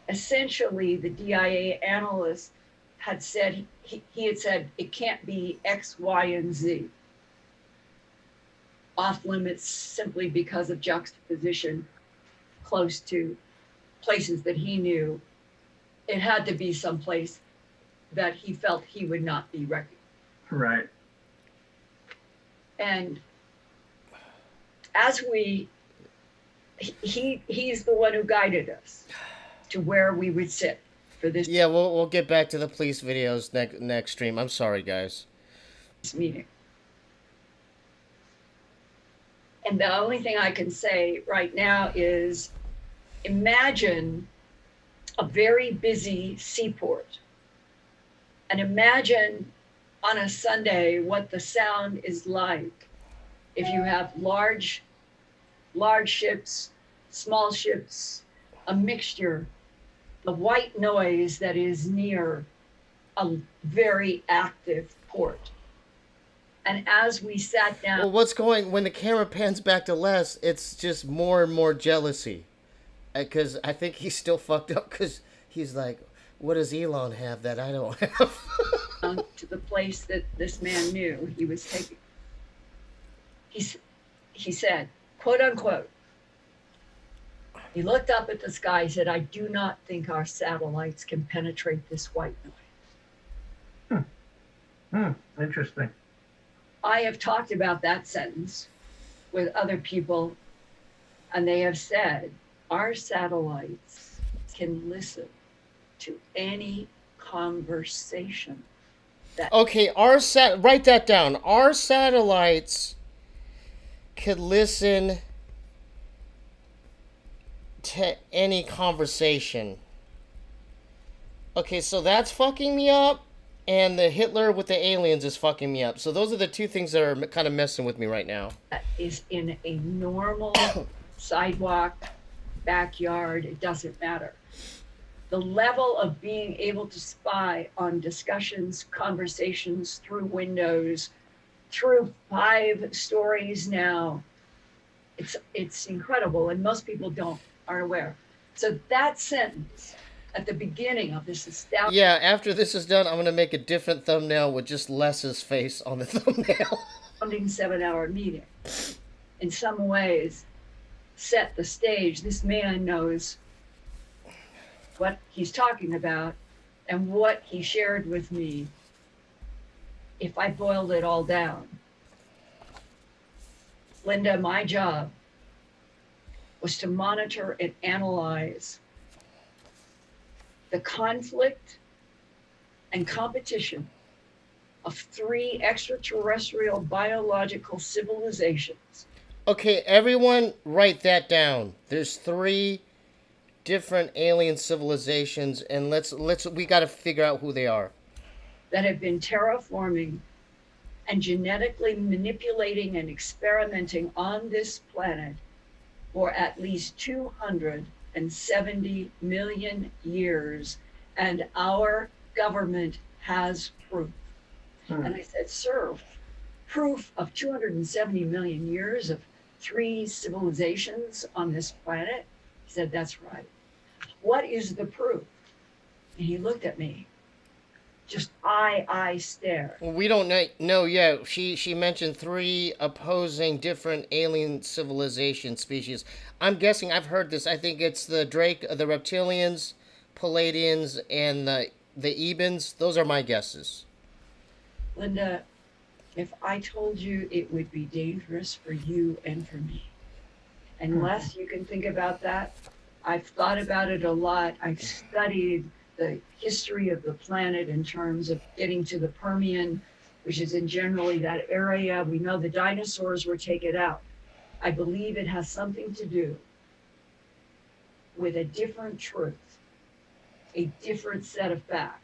essentially the DIA analyst had said, he had said, it can't be X, Y, and Z. Off limits simply because of juxtaposition close to places that he knew. It had to be someplace that he felt he would not be recognized. Right. And as he's the one who guided us to where we would sit for this Yeah, we'll get back to the police videos next stream. I'm sorry, guys. meeting. And the only thing I can say right now is imagine a very busy seaport. And imagine on a Sunday what the sound is like if you have large ships, small ships, a mixture, the white noise that is near a very active port. And as we sat down, Well, when the camera pans back to Les, it's just more and more jealousy. Because I think he's still fucked up because he's like, what does Elon have that I don't have? to the place that this man knew he was taking. He said, quote unquote, he looked up at the sky, he said, I do not think our satellites can penetrate this white noise. Interesting. I have talked about that sentence with other people, and they have said, our satellites can listen to any conversation. Okay, write that down. Our satellites could listen to any conversation. Okay, so that's fucking me up, and the Hitler with the aliens is fucking me up. So those are the two things that are kind of messing with me right now. That is in a normal sidewalk, backyard, it doesn't matter. The level of being able to spy on discussions, conversations through windows, through 5 stories now, it's incredible, and most people aren't aware. So that sentence at the beginning of this astounding... Yeah, after this is done, I'm going to make a different thumbnail with just Les's face on the thumbnail. 7-hour meeting, in some ways, set the stage. This man knows what he's talking about and what he shared with me. If I boiled it all down, Linda, my job was to monitor and analyze the conflict and competition of 3 extraterrestrial biological civilizations. Okay, everyone write that down. There's 3 different alien civilizations, and we got to figure out who they are. That have been terraforming and genetically manipulating and experimenting on this planet for at least 270 million years, and our government has proof. And I said, sir, proof of 270 million years of 3 civilizations on this planet? He said, that's right. What is the proof? And he looked at me, just eye stare. Well, we don't know yet. She mentioned 3 opposing different alien civilization species. I'm guessing, I've heard this. I think it's the reptilians, Palladians, and the Ebens. Those are my guesses. Linda, if I told you, it would be dangerous for you and for me. Unless you can think about that. I've thought about it a lot. I've studied the history of the planet in terms of getting to the Permian, which is in generally that area. We know the dinosaurs were taken out. I believe it has something to do with a different truth, a different set of facts.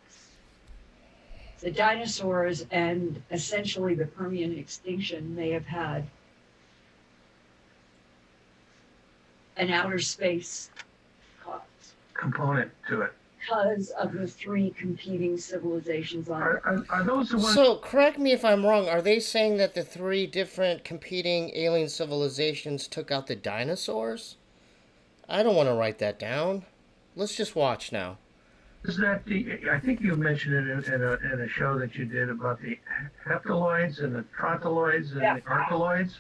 The dinosaurs and essentially the Permian extinction may have had an outer space cause. Component to it. Because of the 3 competing civilizations on Earth. Are those the ones? So, correct me if I'm wrong. Are they saying that the 3 different competing alien civilizations took out the dinosaurs? I don't want to write that down. Let's just watch now. Is that I think you mentioned it in a show that you did about the heptaloids and the trontoloids and the archeloids?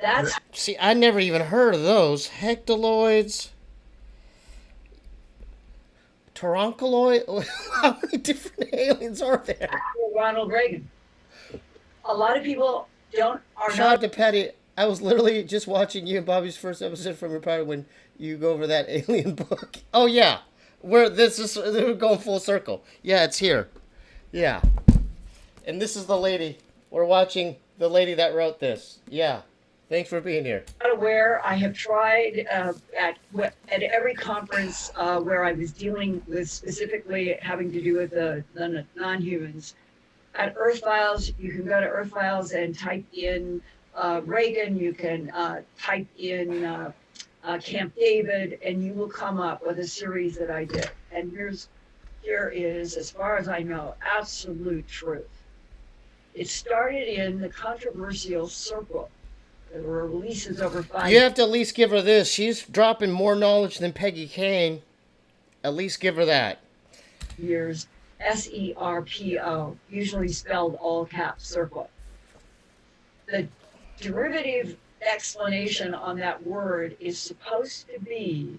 That's See, I never even heard of those. Hectaloids. Toroncolloid? How many different aliens are there? Ronald Reagan. A lot of people are Shout not out to Patty. I was literally just watching you and Bobby's first episode from your party when you go over that alien book. Oh yeah, we're going full circle. Yeah, it's here. Yeah, and this is the lady. We're watching the lady that wrote this. Yeah, thanks for being here. aware. I have tried at every conference where I was dealing with specifically having to do with the non-humans. At Earth Files, you can go to Earth Files and type in Reagan. You can type in Camp David, and you will come up with a series that I did. And here is, as far as I know, absolute truth. It started in the controversial circle. There were releases over 5 You have to at least give her this. She's dropping more knowledge than Peggy Kane. At least give her that. years. SERPO, usually spelled all caps circle. The derivative explanation on that word is supposed to be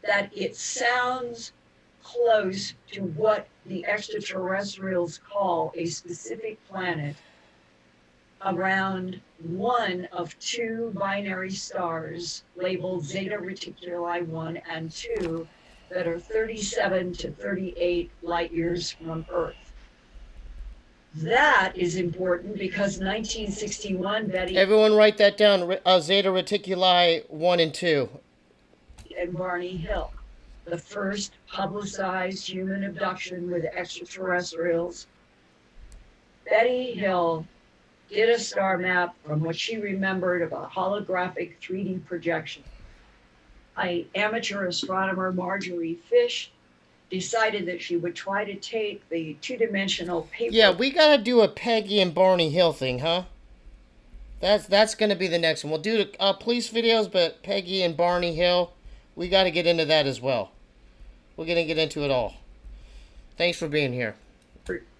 that it sounds close to what the extraterrestrials call a specific planet around one of 2 binary stars labeled Zeta Reticuli 1 and 2 that are 37 to 38 light years from Earth. That is important because 1961, Betty Everyone write that down. Zeta Reticuli 1 and 2. and Barney Hill, the first publicized human abduction with extraterrestrials. Betty Hill did a star map from what she remembered of a holographic 3D projection. Amateur astronomer Marjorie Fish decided that she would try to take the 2-dimensional paper. Yeah, we gotta do a Peggy and Barney Hill thing, huh? That's gonna be the next one. We'll do the police videos, but Peggy and Barney Hill, we gotta get into that as well. We're gonna get into it all. Thanks for being here.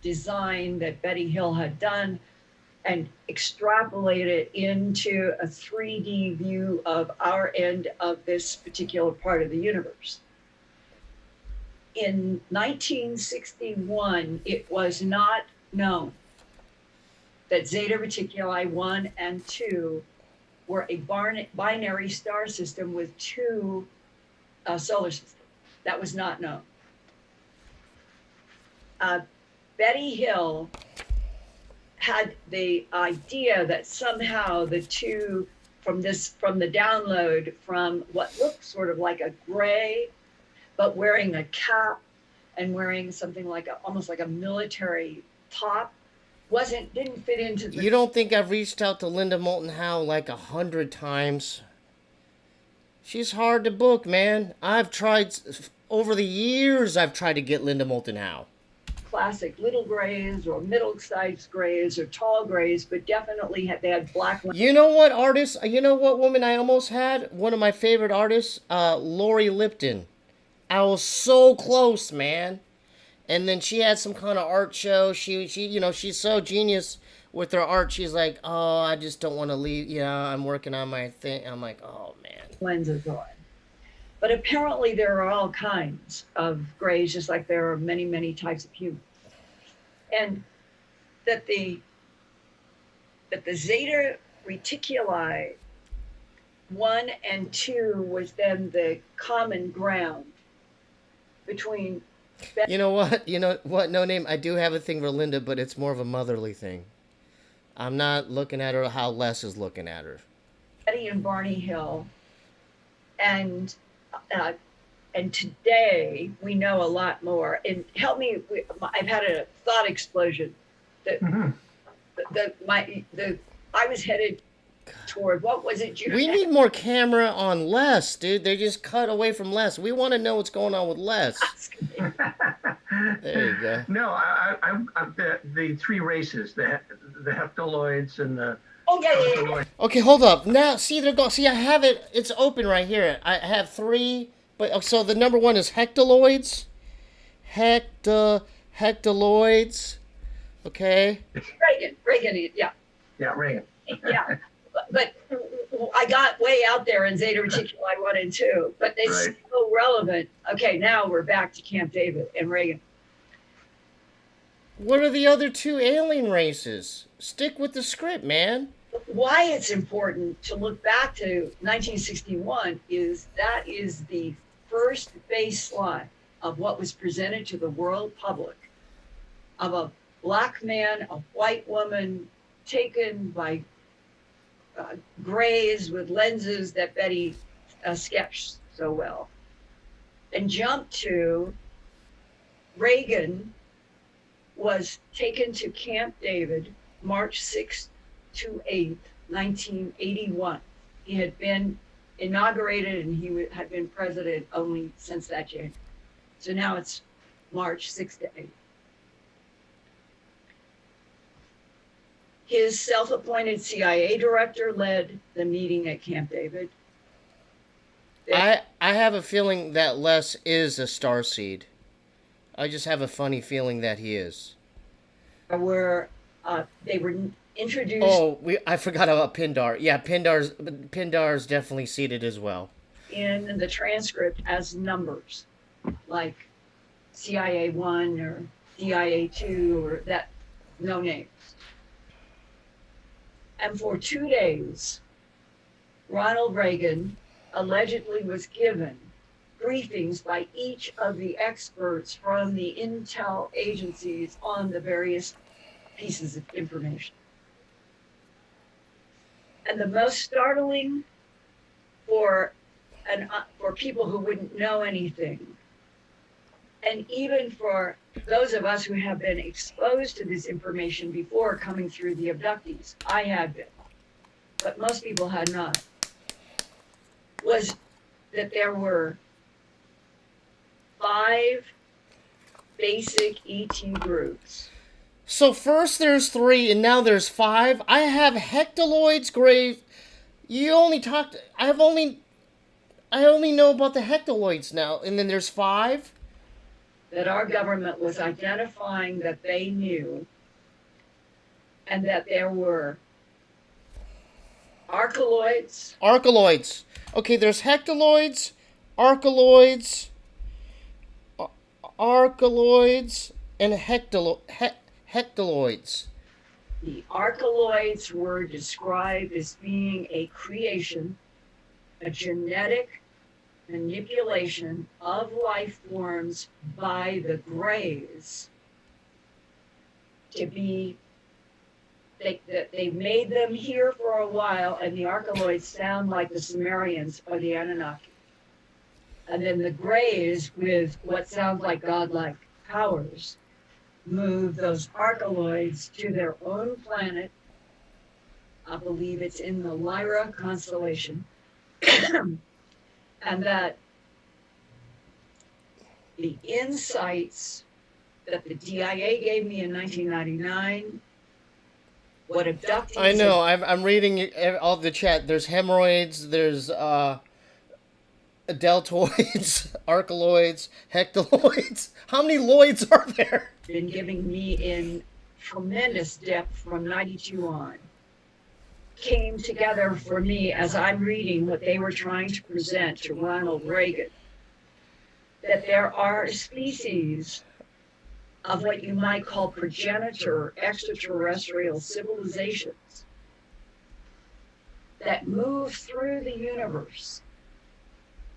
Design that Betty Hill had done and extrapolate it into a 3D view of our end of this particular part of the universe. In 1961, it was not known that Zeta Reticuli 1 and 2 were a binary star system with 2 solar systems. That was not known. Betty Hill had the idea that somehow the two from the download from what looked sort of like a gray, but wearing a cap and wearing something like almost like a military top didn't fit into the. You don't think I've reached out to Linda Moulton Howe like 100 times? She's hard to book, man. I've tried, over the years, I've tried to get Linda Moulton Howe. Classic little grays or middle-sized grays or tall grays, but definitely they had black ones. You know what artist, you know what woman I almost had? One of my favorite artists, Lori Lipton. I was so close, man. And then she had some kind of art show. She you know, she's so genius with her art. She's like, oh, I just don't want to leave. Yeah, I'm working on my thing. I'm like, oh, man. Lenses on. But apparently there are all kinds of grays, just like there are many, many types of hue. And that the Zeta Reticuli 1 and 2 was then the common ground between. You know what? You know what? No name. I do have a thing for Linda, but it's more of a motherly thing. I'm not looking at her how Les is looking at her. Betty and Barney Hill, and today we know a lot more. And help me, I've had a thought explosion. I was headed toward, what was it? We need more camera on Les, dude. They just cut away from Les. We want to know what's going on with Les. There you go. No, I'm the three races, the heptaloids and the. Oh yeah. Okay, hold up. Now, see, they're going. See, I have it. It's open right here. I have 3, but so the number 1 is hectaloids. Hectaloids. Okay. Reagan. Yeah. Yeah, Reagan. Yeah, but I got way out there in Zeta Reticuli 1 and 2, but they're Right. still relevant. Okay, now we're back to Camp David and Reagan. What are the other 2 alien races? Stick with the script, man. Why it's important to look back to 1961 is that is the first baseline of what was presented to the world public of a black man, a white woman taken by grays with lenses that Betty sketched so well. And jump to Reagan was taken to Camp David March 6th to 8th, 1981. He had been inaugurated and he had been president only since that January. So now it's March 6th to 8th. His self-appointed CIA director led the meeting at Camp David. I have a feeling that Les is a starseed. I just have a funny feeling that he is. They were introduced. Oh, I forgot about Pindar. Yeah, Pindar's definitely seated as well. In the transcript as numbers, like CIA 1 or CIA 2 or that, no names. And for 2 days, Ronald Reagan allegedly was given briefings by each of the experts from the intel agencies on the various pieces of information. And the most startling for people who wouldn't know anything, and even for those of us who have been exposed to this information before coming through the abductees, I had been, but most people had not, was that there were 5 basic ET groups. So first there's 3 and now there's 5. I have hectaloids, Gray. You only talked. I only know about the hectaloids now, and then there's 5. That our government was identifying that they knew, and that there were archeloids. Okay, there's hectaloids, archeloids, and hectaloids. The archeloids were described as being a creation, a genetic manipulation of life forms by the Greys to be They made them here for a while, and the Archeloids sound like the Sumerians or the Anunnaki. And then the Greys, with what sounds like godlike powers, move those Archeloids to their own planet. I believe it's in the Lyra constellation. And that the insights that the DIA gave me in 1999, what abductees... I know, I'm reading all the chat. There's hemorrhoids, there's deltoids, archeloids, hectoloids. How many loids are there? Been giving me in tremendous depth from 92 on, came together for me as I'm reading what they were trying to present to Ronald Reagan, that there are species of what you might call progenitor extraterrestrial civilizations that move through the universe,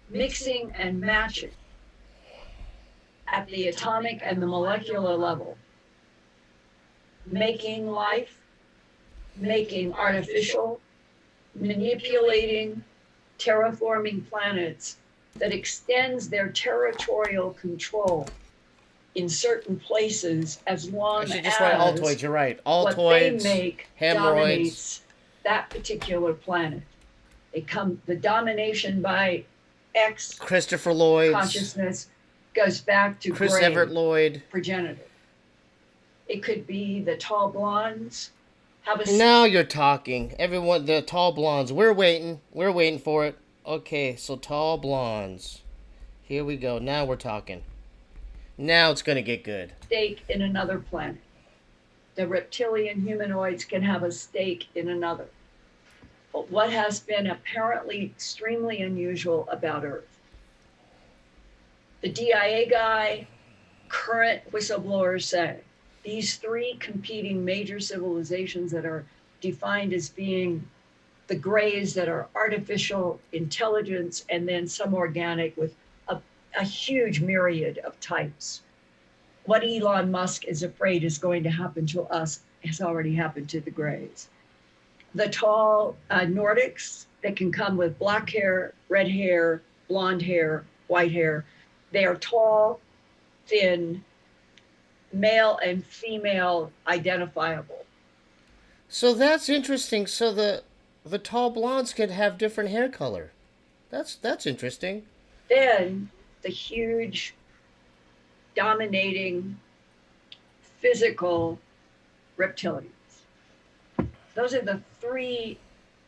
mixing and matching at the atomic and the molecular level, making life, making artificial, manipulating, terraforming planets that extends their territorial control in certain places as long I should as just write Altoids, you're right. what they Altoids, make hemorrhoids. dominates that particular planet. The domination by X Christopher Lloyd's, consciousness goes back to Chris Gray, Everett Lloyd. progenitor. It could be the tall blondes. Now you're talking. Everyone, the tall blondes. We're waiting for it. Okay, so tall blondes. Here we go. Now we're talking. Now it's going to get good. Stake in another planet. The reptilian humanoids can have a stake in another. But what has been apparently extremely unusual about Earth? The DIA guy, current whistleblowers say, these three competing major civilizations that are defined as being the Greys that are artificial intelligence and then some organic with a huge myriad of types. What Elon Musk is afraid is going to happen to us has already happened to the Greys. The tall Nordics that can come with black hair, red hair, blonde hair, white hair. They are tall, thin, male and female identifiable. So that's interesting. So the tall blondes could have different hair color. That's interesting. Then the huge, dominating, physical reptilians. Those are the three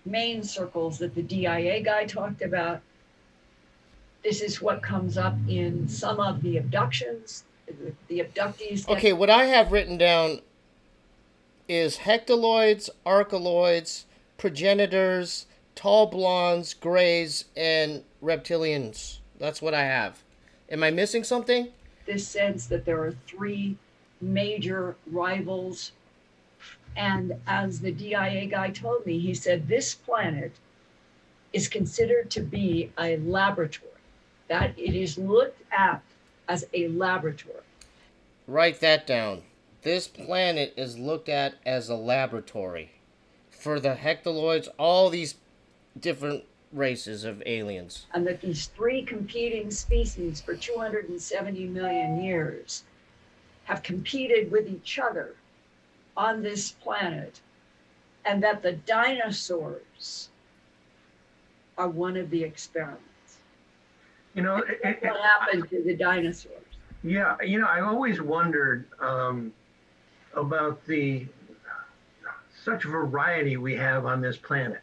main circles that the DIA guy talked about. This is what comes up in some of the abductions, the abductees. Okay, what I have written down is hectoloids, archeloids, progenitors, tall blondes, grays, and reptilians. That's what I have. Am I missing something? This sense that there are three major rivals. And as the DIA guy told me, he said this planet is considered to be a laboratory, that it is looked at as a laboratory. Write that down. This planet is looked at as a laboratory for the hectoloids, all these different races of aliens. And that these three competing species for 270 million years have competed with each other on this planet, and that the dinosaurs are one of the experiments. You know, What happened to the dinosaurs? yeah, you know, I always wondered about the such variety we have on this planet,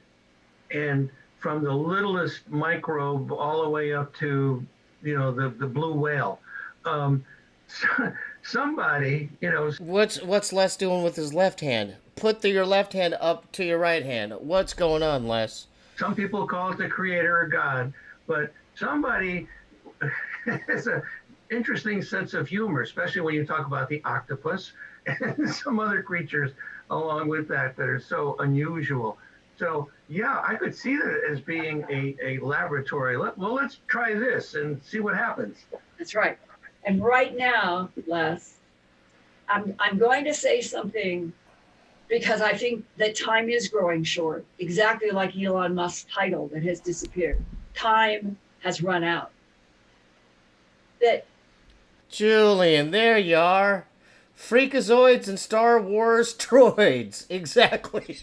and from the littlest microbe all the way up to, you know, the blue whale. Somebody, you know. What's Les doing with his left hand? Put your left hand up to your right hand. What's going on, Les? Some people call it the creator or God, but somebody has an interesting sense of humor, especially when you talk about the octopus and some other creatures along with that are so unusual. So yeah, I could see that as being a laboratory. Let's try this and see what happens. That's right. And right now, Les, I'm going to say something because I think that time is growing short, exactly like Elon Musk's title that has disappeared. Time has run out. That Julian, there you are. Freakazoids and Star Wars droids. Exactly.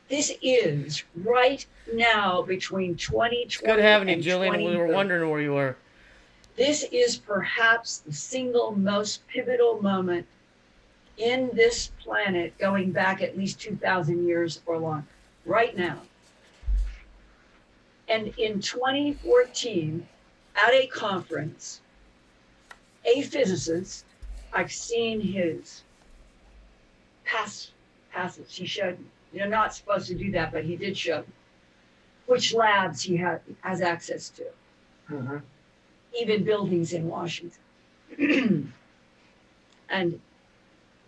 this is right now between 2020 It's good having you, and Julian. We were 2030. wondering where you were. This is perhaps the single most pivotal moment in this planet going back at least 2,000 years or longer, right now. And in 2014, at a conference, a physicist, I've seen his passes. He showed me. You're not supposed to do that, but he did show me which labs he has access to, even buildings in Washington. And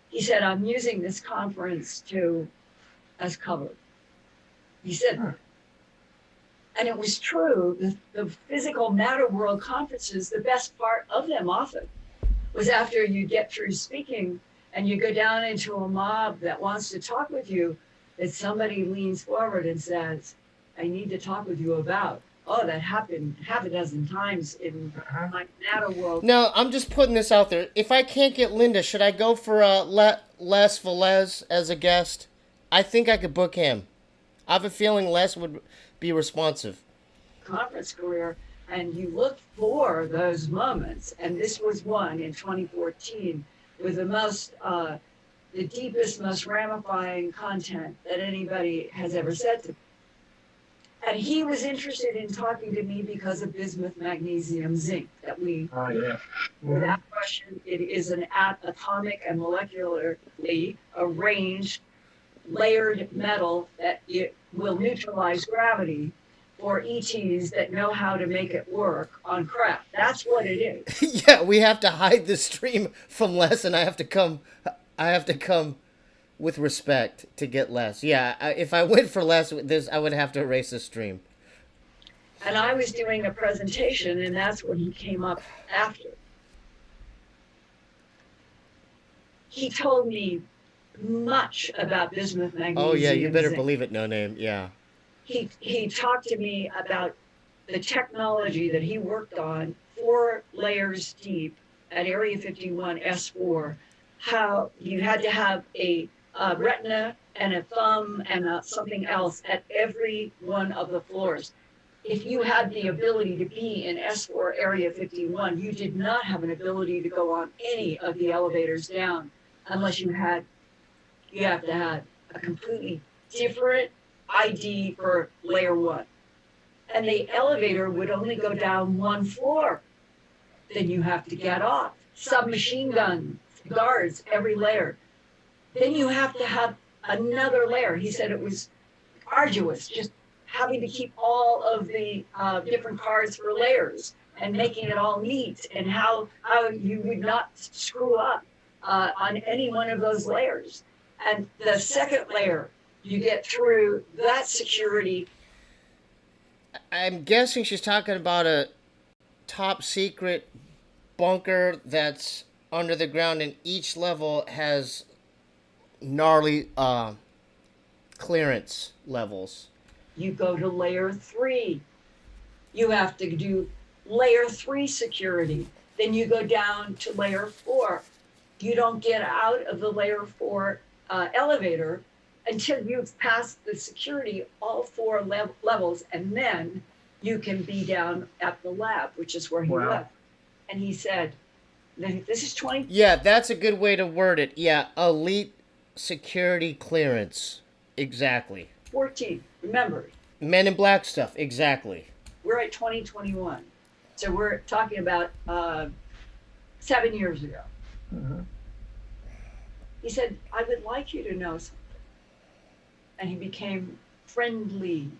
he said, I'm using this conference as cover. He said, and it was true, the physical matter world conferences, the best part of them often was after you get through speaking and you go down into a mob that wants to talk with you, that somebody leans forward and says, I need to talk with you about. Oh, that happened half a dozen times in my matter world. No, I'm just putting this out there. If I can't get Linda, should I go for Les Velez as a guest? I think I could book him. I have a feeling Les would be responsive. Conference career, and you look for those moments, and this was one in 2014 with the deepest, most ramifying content that anybody has ever said to me. And he was interested in talking to me because of bismuth, magnesium, zinc that we, without question, it is an atomic and molecularly arranged layered metal that it will neutralize gravity for ETs that know how to make it work on craft. That's what it is. Yeah, we have to hide the stream from Les, and I have to come with respect to get Les. Yeah, if I went for Les, I would have to erase the stream. And I was doing a presentation, and that's when he came up after. He told me much about bismuth, magnesium. Oh yeah, you better zinc. believe it, No Name. Yeah. He talked to me about the technology that he worked on 4 layers deep at Area 51 S4, how you had to have a retina and a thumb and something else at every one of the floors. If you had the ability to be in S4 Area 51, you did not have an ability to go on any of the elevators down unless you have to have a completely different ID for layer 1. And the elevator would only go down 1 floor. Then you have to get off. Submachine gun guards every layer. Then you have to have another layer. He said it was arduous, just having to keep all of the different cards for layers and making it all neat, and how you would not screw up on any one of those layers. And the second layer, you get through that security. I'm guessing she's talking about a top secret bunker that's under the ground, and each level has gnarly clearance levels. You go to layer 3. You have to do layer 3 security. Then you go down to layer 4. You don't get out of the layer 4 elevator until you've passed the security, all 4 levels, and then you can be down at the lab, which is where he left. And he said, this is 20. Yeah, that's a good way to word it. Yeah, elite security clearance. Exactly. 14. Remember, Men in Black stuff. Exactly. we're at 2021. So we're talking about 7 years ago. He said, I would like you to know something. And he became friendly,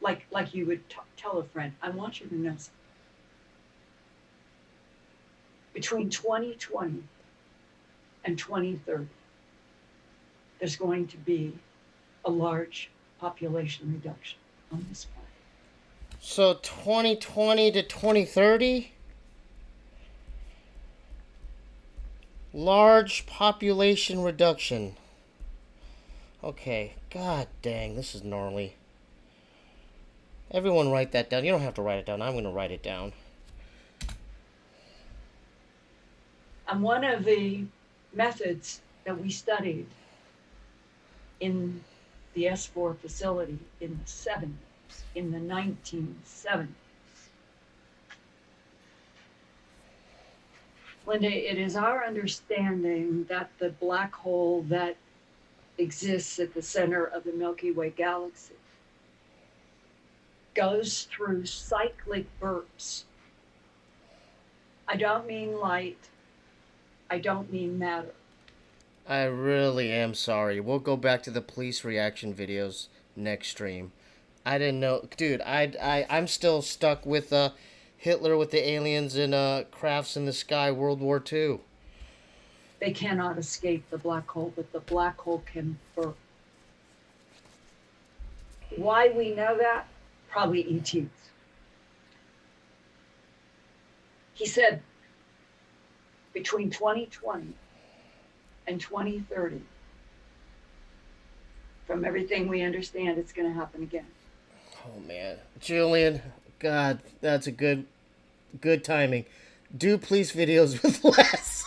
like you would tell a friend, I want you to know something. Between 2020 and 2030, there's going to be a large population reduction on this planet. So 2020 to 2030? Large population reduction. Okay. God dang, this is gnarly. Everyone write that down. You don't have to write it down. I'm going to write it down. And one of the methods that we studied in the S4 facility in the 70s, in the 1970s. Linda, it is our understanding that the black hole that exists at the center of the Milky Way galaxy goes through cyclic bursts. I don't mean light. I don't mean matter. I really am sorry. We'll go back to the police reaction videos next stream. I didn't know, dude. I'm still stuck with Hitler with the aliens and crafts in the sky, World War II. They cannot escape the black hole, but the black hole can burst. Why we know that? Probably ETs. He said between 2020 and 2030, from everything we understand, it's going to happen again. Oh man, Julian, God, that's a good timing. Do police videos with Les.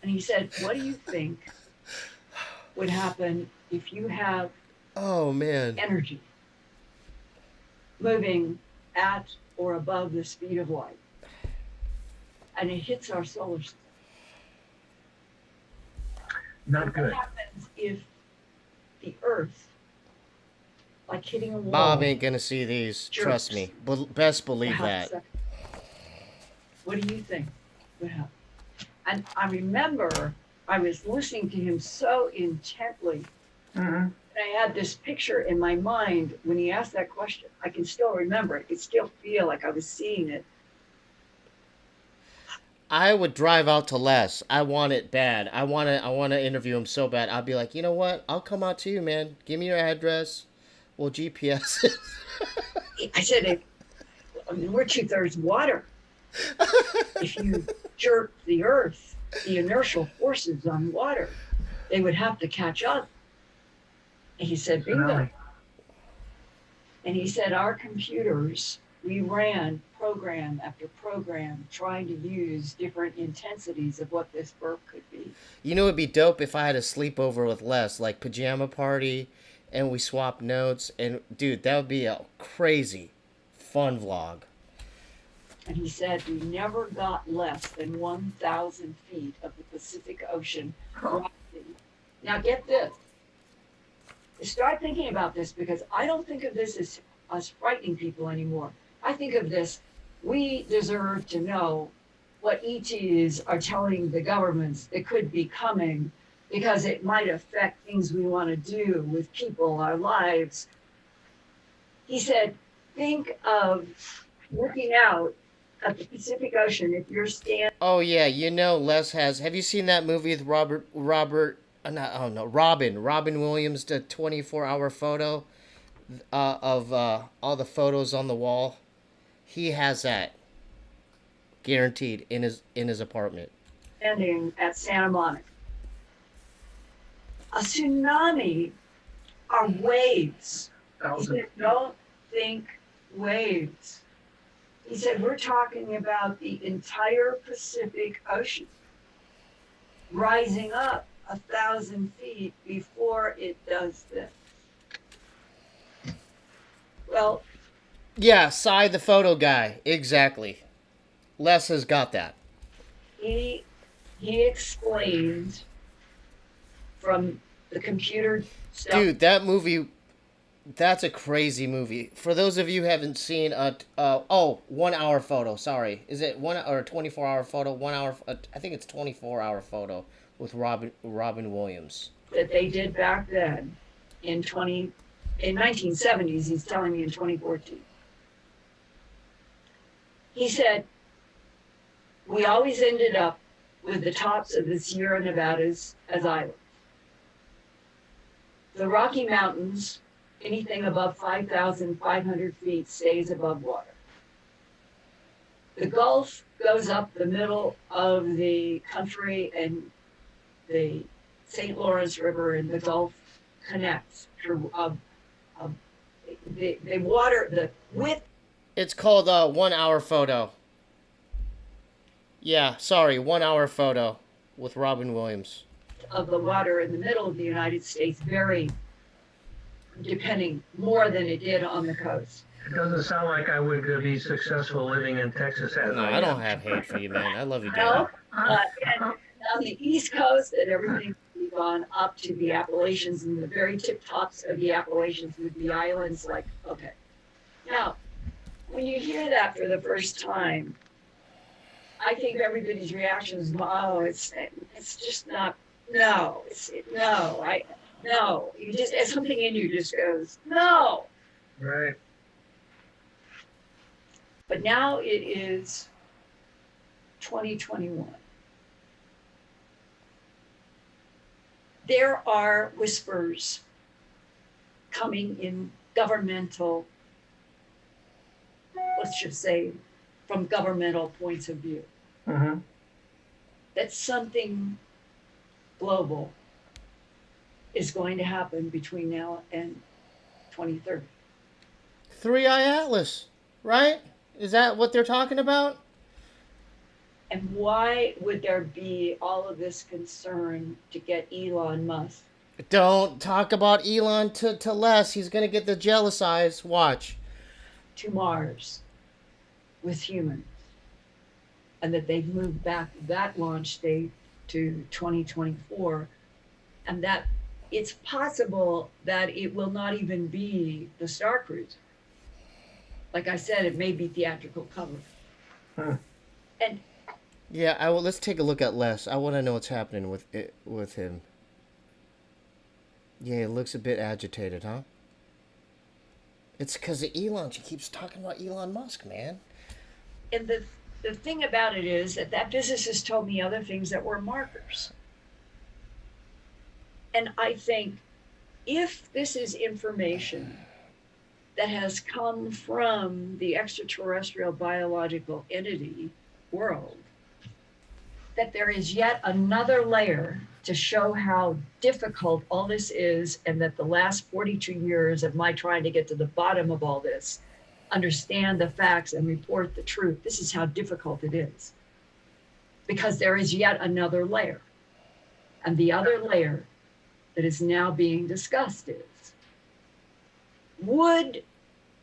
And he said, what do you think would happen if you have Oh man. energy moving at or above the speed of light, and it hits our solar system? Not good. What happens if the Earth, like hitting a wall, Bob ain't gonna see these. Trust me. Best believe that. What do you think would happen? And I remember I was listening to him so intently. Mm-hmm. And I had this picture in my mind when he asked that question. I can still remember it. I could still feel like I was seeing it. I would drive out to Les. I want it bad. I want to interview him so bad. I'll be like, you know what? I'll come out to you, man. Give me your address. We'll GPS it. I said, I mean, we're 2/3 water. If you jerk the Earth, the inertial forces on water, they would have to catch up. And he said, bingo. And he said, our computers, we ran program after program trying to use different intensities of what this burp could be. You know, it'd be dope if I had a sleepover with Les, like pajama party, and we swapped notes. And dude, that would be a crazy, fun vlog. And he said we never got less than 1,000 feet of the Pacific Ocean rising. Now get this. Start thinking about this, because I don't think of this as us frightening people anymore. I think of this, we deserve to know what ETs are telling the governments that could be coming, because it might affect things we want to do with people, our lives. He said, think of looking out at the Pacific Ocean if you're standing. Oh yeah, you know Les has. Have you seen that movie with Robin Williams, the 24-hour photo of all the photos on the wall? He has that guaranteed in his apartment. Standing at Santa Monica. A tsunami are waves. He said, don't think waves. He said, we're talking about the entire Pacific Ocean rising up 1,000 feet before it does this. Well, Yeah, Cy the photo guy. Exactly. Les has got that. he explained from the computer stuff. Dude, that movie, that's a crazy movie. For those of you who haven't seen 1 hour photo, sorry. Is it 1 or 24-hour photo? 1 hour, I think it's 24-hour photo with Robin Williams. That they did back then in 1970s, he's telling me in 2014. He said, we always ended up with the tops of the Sierra Nevadas as islands. The Rocky Mountains, anything above 5,500 feet stays above water. The Gulf goes up the middle of the country and the St. Lawrence River and the Gulf connects through the water, the width It's called 1 hour photo. Yeah, sorry, 1 hour photo with Robin Williams. of the water in the middle of the United States vary depending more than it did on the coast. It doesn't sound like I would be successful living in Texas as No, I I don't am. have hate for you, man. I love you, No, Dan. and on the East Coast, and everything would be gone up to the Appalachians, and the very tip tops of the Appalachians would be islands. Like, okay, now when you hear that for the first time, I think everybody's reaction is, "Oh, it's just not. No, no." You just something in you just goes, "No." Right. But now it is 2021. There are whispers coming in governmental, let's just say, from governmental points of view, Mm-hmm. that something global is going to happen between now and 2030. Three Eye Atlas, right? Is that what they're talking about? And why would there be all of this concern to get Elon Musk Don't talk about Elon to Les. He's gonna get the jealous eyes. Watch. to Mars with humans? And that they've moved back that launch date to 2024, and that it's possible that it will not even be the Star Cruiser. Like I said, it may be theatrical cover. Huh. And Yeah, let's take a look at Les. I want to know what's happening with him. Yeah, he looks a bit agitated, huh? It's because of Elon. She keeps talking about Elon Musk, man. and the thing about it is that physicist told me other things that were markers. And I think if this is information that has come from the extraterrestrial biological entity world, that there is yet another layer to show how difficult all this is, and that the last 42 years of my trying to get to the bottom of all this, understand the facts and report the truth, this is how difficult it is. Because there is yet another layer. And the other layer that is now being discussed is, would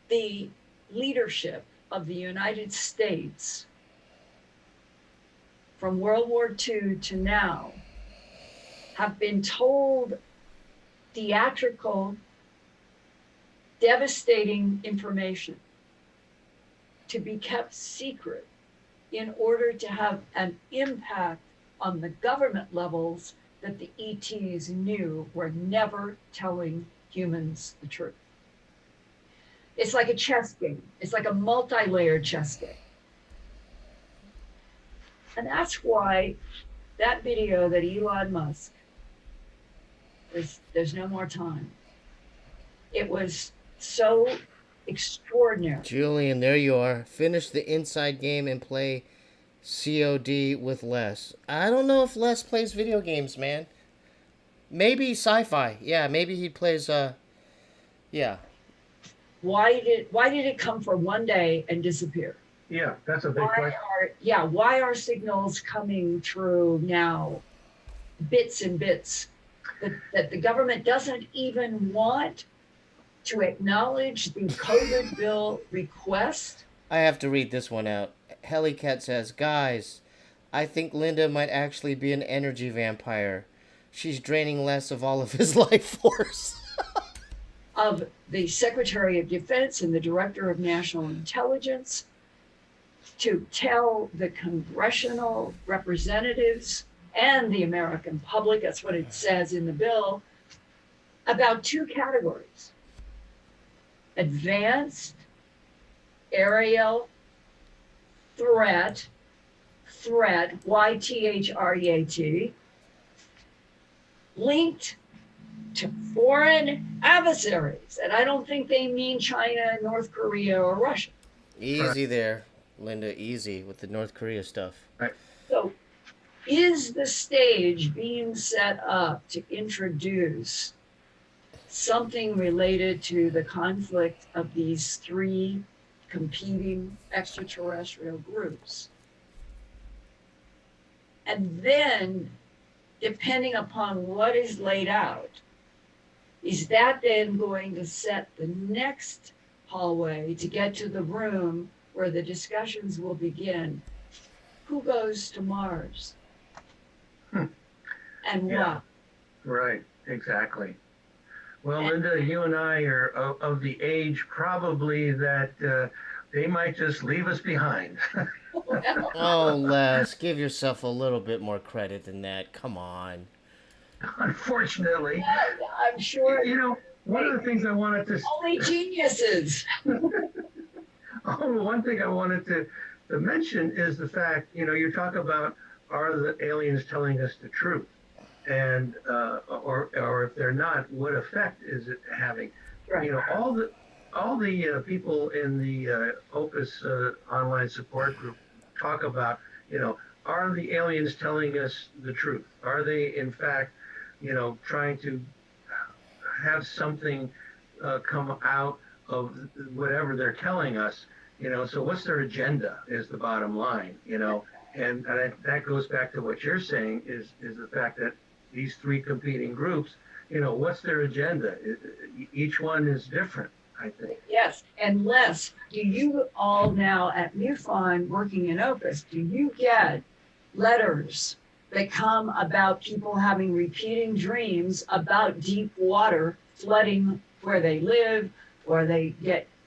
the leadership of the United States from World War II to now have been told theatrical, devastating information to be kept secret in order to have an impact on the government levels that the ETs knew were never telling humans the truth? It's like a chess game. It's like a multi-layered chess game. And that's why that video that Elon Musk, there's no more time. It was so extraordinary. Julian, there you are. Finish the inside game and play COD with Les. I don't know if Les plays video games, man. Maybe sci-fi. Yeah, maybe he plays, yeah. Why did it come for one day and disappear? Yeah, that's a big question. Why are signals coming through now, bits and bits, that the government doesn't even want to acknowledge the COVID bill request? I have to read this one out. Helicat says, guys, I think Linda might actually be an energy vampire. She's draining less of all of his life force. Of the Secretary of Defense and the Director of National Intelligence to tell the congressional representatives and the American public, that's what it says in the bill, about two categories: advanced aerial threat, YTHREAT, linked to foreign adversaries. And I don't think they mean China, North Korea, or Russia. Easy there, Linda. Easy with the North Korea stuff. So is the stage being set up to introduce something related to the conflict of these three competing extraterrestrial groups? And then, depending upon what is laid out, is that then going to set the next hallway to get to the room where the discussions will begin? Who goes to Mars? And Yeah. why? Right, exactly. Well, And- Linda, you and I are of the age probably that they might just leave us behind. Well, Oh, Les, give yourself a little bit more credit than that. Come on. Unfortunately, I'm sure you know, one of the things I wanted to only geniuses. one thing I wanted to mention is the fact, you talk about, are the aliens telling us the truth? And or if they're not, what effect is it having? Right. All the people in the Opus online support group talk about, are the aliens telling us the truth? Are they in fact, trying to have something come out of whatever they're telling us? So what's their agenda is the bottom line, and that goes back to what you're saying is the fact that these three competing groups, what's their agenda? Each one is different, I think. Yes, and Les, do you all now at MUFON working in Opus, do you get letters that come about people having repeating dreams about deep water flooding where they live, or they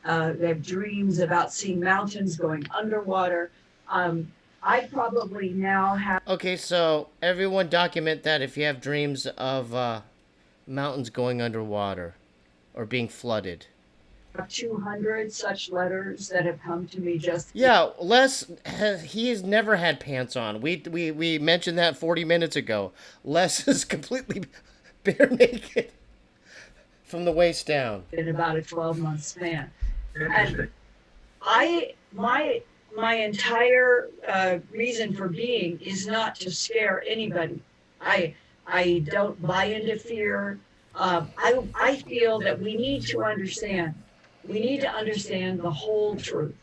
have dreams about seeing mountains going underwater? I probably now have Okay, so everyone document that if you have dreams of mountains going underwater or being flooded. 200 such letters that have come to me just Yeah, he has never had pants on. We mentioned that 40 minutes ago. Les is completely bare naked from the waist down. in about a 12-month span. Interesting. My entire reason for being is not to scare anybody. I don't buy into fear. I feel that we need to understand. We need to understand the whole truth.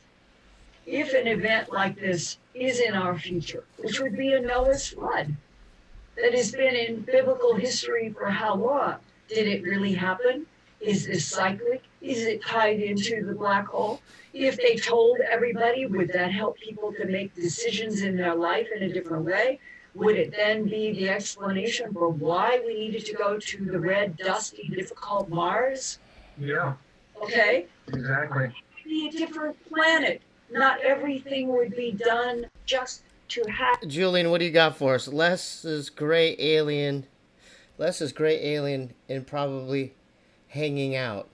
If an event like this is in our future, which would be a Noah's flood that has been in biblical history for how long? Did it really happen? Is this cyclic? Is it tied into the black hole? If they told everybody, would that help people to make decisions in their life in a different way? Would it then be the explanation for why we needed to go to the red, dusty, difficult Mars? Yeah, Okay? exactly. Be a different planet. Not everything would be done just to have. Julian, what do you got for us? Les is gray alien and probably hanging out.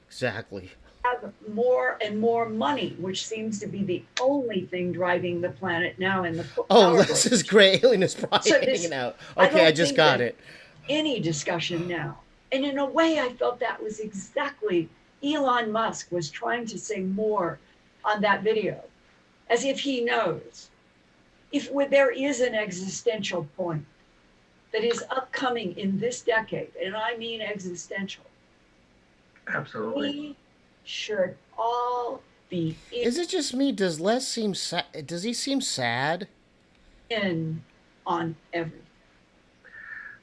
Exactly. Have more and more money, which seems to be the only thing driving the planet now in the Oh, power Les is gray alien is probably So this- hanging out. I Okay, I don't just think got that- it. any discussion now. And in a way, I felt that was exactly Elon Musk was trying to say more on that video, as if he knows. There is an existential point that is upcoming in this decade, and I mean existential, Absolutely. we should all be Is it just me? Does Les seem sad? Does he seem sad? in on everything.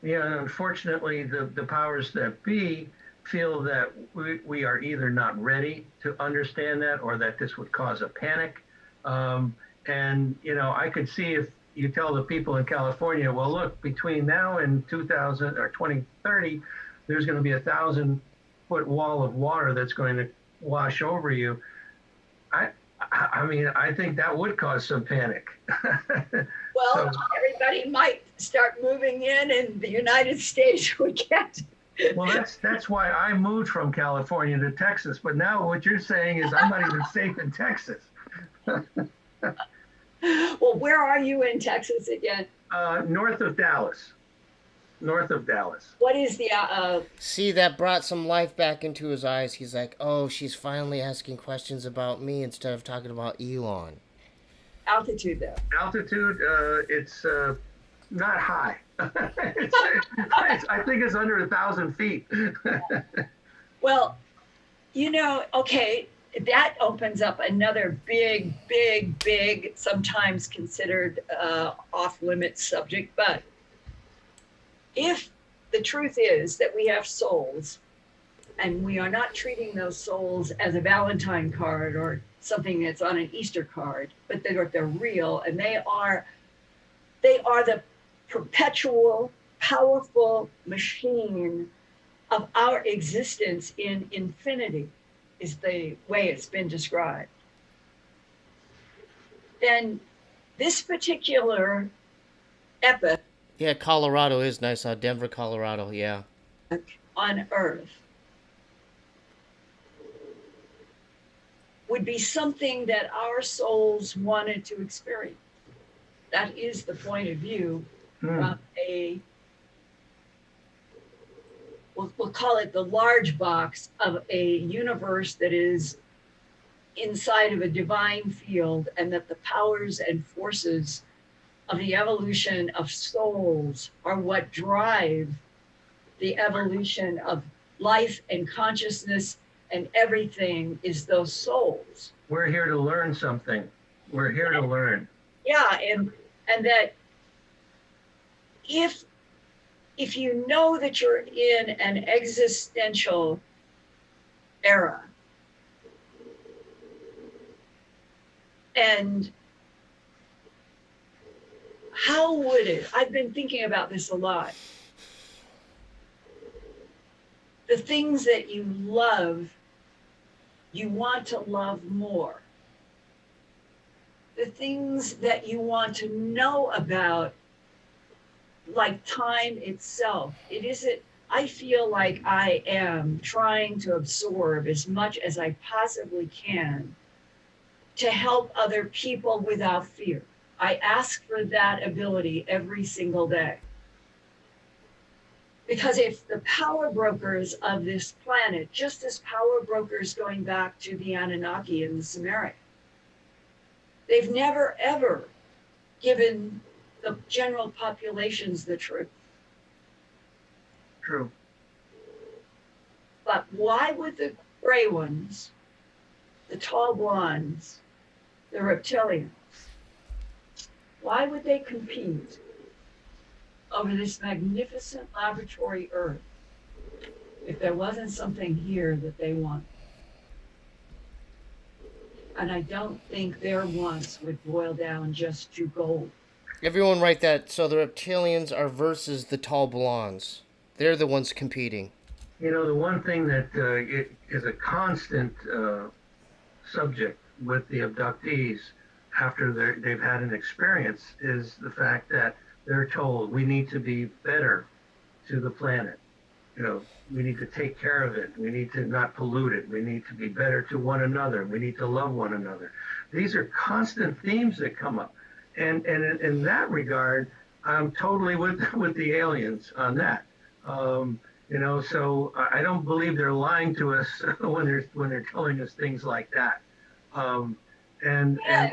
Yeah, and unfortunately, the powers that be feel that we are either not ready to understand that or that this would cause a panic. And, I could see if you tell the people in California, well, look, between now and 2000 or 2030, there's going to be 1,000-foot wall of water that's going to wash over you. I mean, I think that would cause some panic. Well, So- everybody might start moving in, and the United States would get. Well, that's why I moved from California to Texas. But now what you're saying is I'm not even safe in Texas. Well, where are you in Texas again? North of Dallas. North of Dallas. What is the See, that brought some life back into his eyes. He's like, oh, she's finally asking questions about me instead of talking about Elon. altitude there? Altitude, it's not high. I think it's under 1,000 feet. Well, okay, that opens up another big, sometimes considered off limits subject. But if the truth is that we have souls and we are not treating those souls as a Valentine card or something that's on an Easter card, but they're real, and they are the perpetual, powerful machine of our existence in infinity, is the way it's been described. Then this particular epoch Yeah, Colorado is nice. Denver, Colorado. Yeah. on Earth would be something that our souls wanted to experience. That is the point of view from we'll call it the large box of a universe that is inside of a divine field, and that the powers and forces of the evolution of souls are what drive the evolution of life and consciousness, and everything is those souls. We're here to learn something. We're here to learn. Yeah, and that if you know that you're in an existential era, and how would it, I've been thinking about this a lot. The things that you love, you want to love more. The things that you want to know about, like time itself, it isn't, I feel like I am trying to absorb as much as I possibly can to help other people without fear. I ask for that ability every single day. Because if the power brokers of this planet, just as power brokers going back to the Anunnaki and the Sumerian, they've never ever given the general populations the truth. True. But why would the gray ones, the tall blondes, the reptilians, why would they compete over this magnificent laboratory Earth if there wasn't something here that they want? And I don't think their wants would boil down just to gold. Everyone write that. So the reptilians are versus the tall blondes. They're the ones competing. You know, the one thing that it is a constant subject with the abductees after they've had an experience is the fact that they're told we need to be better to the planet. You know, we need to take care of it. We need to not pollute it. We need to be better to one another. We need to love one another. These are constant themes that come up. And in that regard, I'm totally with the aliens on that. You know, so I don't believe they're lying to us when they're telling us things like that. And that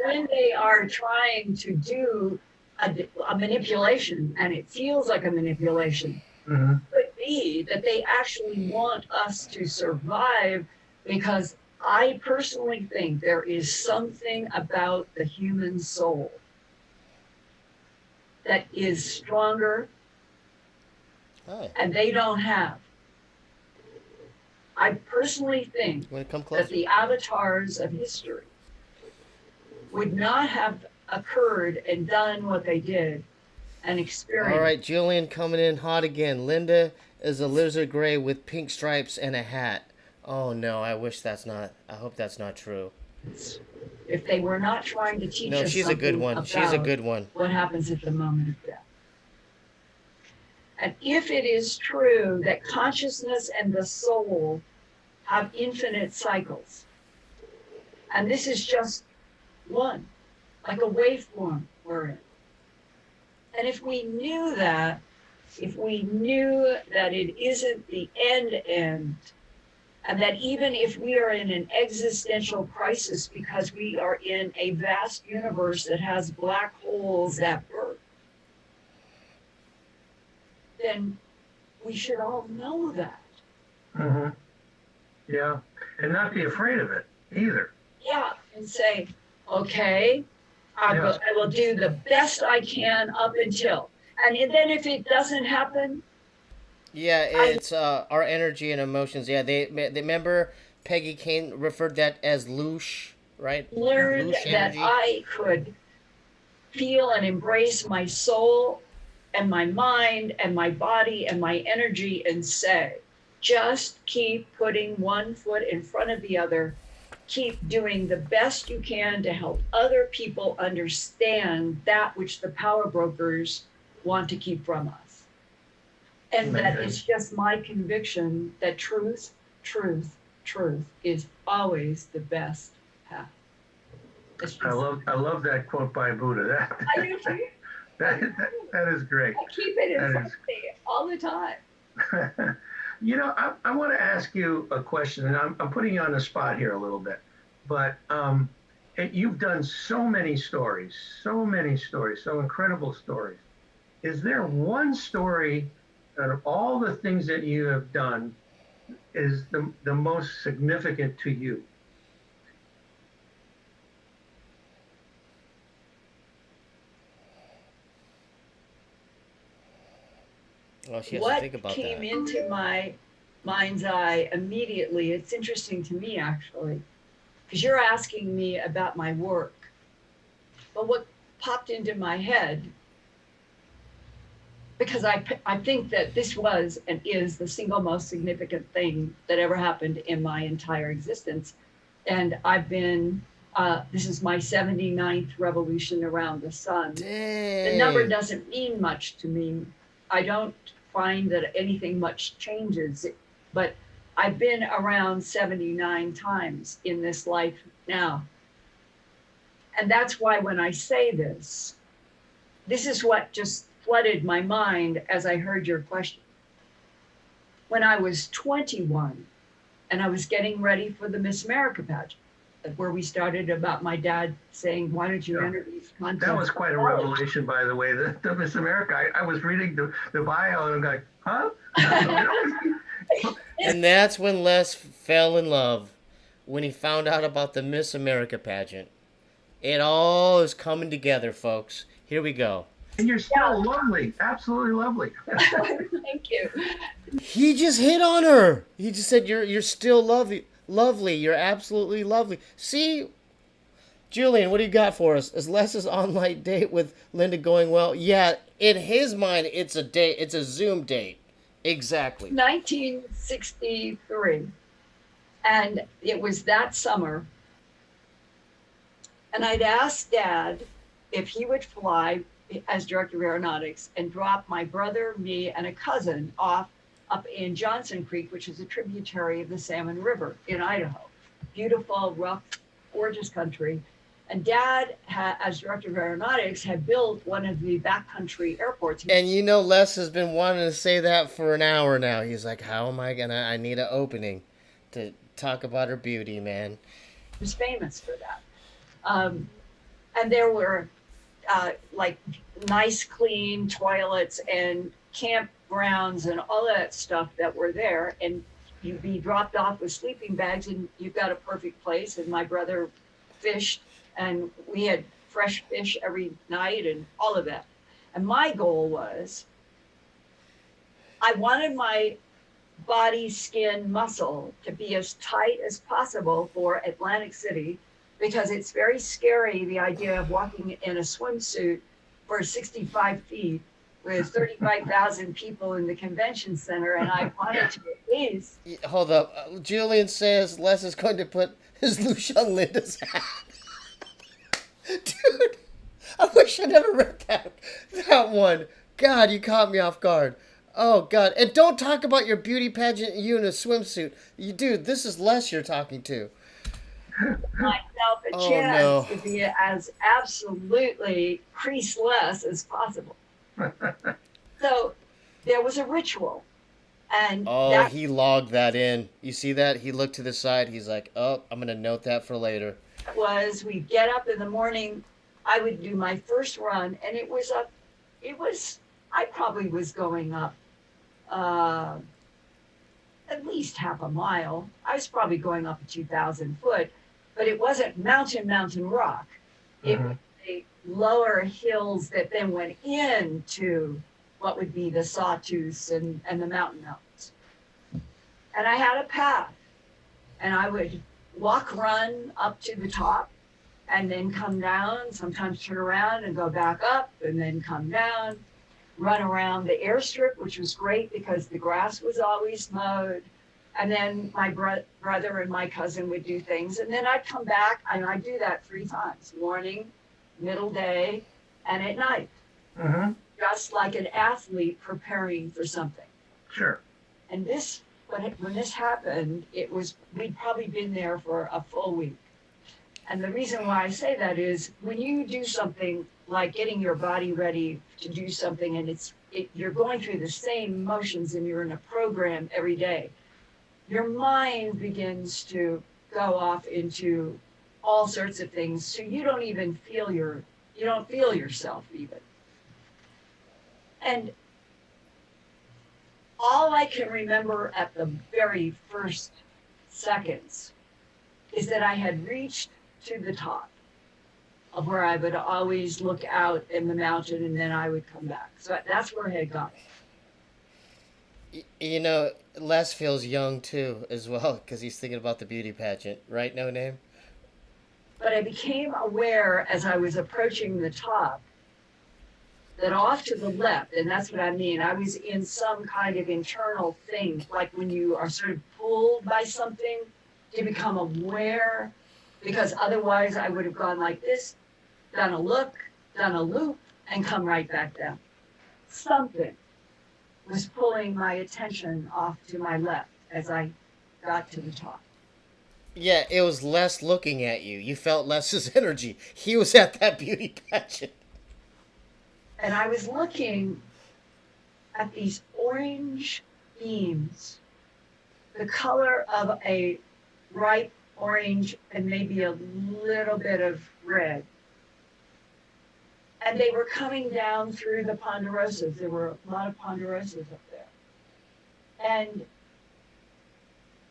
when they are trying to do a manipulation, and it feels like a manipulation, could be that they actually want us to survive, because I personally think there is something about the human soul that is stronger and they don't have. I personally think that the avatars of history would not have occurred and done what they did and experienced. All right, Julian coming in hot again. Linda is a lizard gray with pink stripes and a hat. Oh no, I hope that's not true. If they were not trying to teach us No, she's a good one. She's a good one. What happens at the moment of death. And if it is true that consciousness and the soul have infinite cycles, and this is just one, like a waveform we're in. And if we knew that it isn't the end, and that even if we are in an existential crisis because we are in a vast universe that has black holes at birth, then we should all know that. Hmm. Yeah. And not be afraid of it either. Yeah, and say, okay, Yeah. I will do the best I can up until. And then if it doesn't happen, Yeah, I it's our energy and emotions. Yeah, they remember Peggy Kane referred that as loosh, right? learned Loosh that energy. I could feel and embrace my soul and my mind and my body and my energy and say, just keep putting one foot in front of the other. Keep doing the best you can to help other people understand that which the power brokers want to keep from us. And that Amazing. it's just my conviction that truth, truth, truth is always the best path. It's just, I love that quote by Buddha. I do too. That is great. I keep it in That front is- of me all the time. You know, I want to ask you a question, and I'm putting you on the spot here a little bit, but you've done so many stories, so incredible stories. Is there one story out of all the things that you have done is the most significant to you? Oh, she has to What think about came that. into my mind's eye immediately, it's interesting to me actually, because you're asking me about my work. But what popped into my head, because I think that this was and is the single most significant thing that ever happened in my entire existence. And I've been, this is my 79th revolution around the sun. The number Dang. doesn't mean much to me. I don't find that anything much changes, but I've been around 79 times in this life now. And that's why when I say this, this is what just flooded my mind as I heard your question. When I was 21 and I was getting ready for the Miss America pageant, where we started about my dad saying, why don't you Yeah. enter these contests? That was quite a revelation, by the way. The Miss America. I was reading the bio and I'm like, huh? And that's when Les fell in love, when he found out about the Miss America pageant. It all is coming together, folks. Here we go. And you're still lovely, absolutely lovely. Thank you. He just hit on her. He just said, "You're still lovely. Lovely. You're absolutely lovely." See, Julian, what do you got for us? Is Les's online date with Linda going well? Yeah, in his mind, it's a date. It's a Zoom date. Exactly. 1963. And it was that summer. And I'd asked Dad if he would fly as director of aeronautics and drop my brother, me, and a cousin off up in Johnson Creek, which is a tributary of the Salmon River in Idaho. Beautiful, rough, gorgeous country. And Dad, as director of aeronautics, had built one of the backcountry airports. And you know, Les has been wanting to say that for an hour now. He's like, "How am I gonna? I need an opening to talk about her beauty, man." He was famous for that. And there were like nice, clean toilets and campgrounds and all that stuff that were there. And you'd be dropped off with sleeping bags and you've got a perfect place. And my brother fished and we had fresh fish every night and all of that. And my goal was I wanted my body, skin, muscle to be as tight as possible for Atlantic City, because it's very scary, the idea of walking in a swimsuit for 65 feet with 35,000 people in the convention center. And I wanted to at least. Hold up. Julian says Les is going to put his loosh on Linda's hat. Dude, I wish I never read that one. God, you caught me off guard. Oh, God. And don't talk about your beauty pageant, you in a swimsuit. Dude, this is Les you're talking to. Myself a Oh, chance no. to be as absolutely creaseless as possible. So there was a ritual. And Oh, that he logged that in. You see that? He looked to the side. He's like, "Oh, I'm going to note that for later." was we'd get up in the morning. I would do my first run, and I probably was going up uh, at least half a mile. I was probably going up a 2,000 foot, but it wasn't mountain rock. It was the lower hills that then went into what would be the sawtooths and the mountain mountains. And I had a path, and I would run up to the top and then come down, sometimes turn around and go back up and then come down, run around the airstrip, which was great because the grass was always mowed. And then my brother and my cousin would do things. And then I'd come back, and I'd do that 3 times, morning, middle day, and at night. Just like an athlete preparing for something. Sure. And when this happened, we'd probably been there for a full week. And the reason why I say that is when you do something like getting your body ready to do something, and you're going through the same motions and you're in a program every day, your mind begins to go off into all sorts of things. So you don't even feel yourself even. And all I can remember at the very first seconds is that I had reached to the top of where I would always look out in the mountain, and then I would come back. So that's where I had gone. You know, Les feels young too, as well, because he's thinking about the beauty pageant, right? No name. But I became aware as I was approaching the top that off to the left, and that's what I mean, I was in some kind of internal thing, like when you are sort of pulled by something to become aware, because otherwise I would have gone like this, done a look, done a loop, and come right back down. Something was pulling my attention off to my left as I got to the top. Yeah, it was Les looking at you. You felt Les's energy. He was at that beauty pageant. And I was looking at these orange beams, the color of a ripe orange and maybe a little bit of red. And they were coming down through the ponderosas. There were a lot of ponderosas up there. And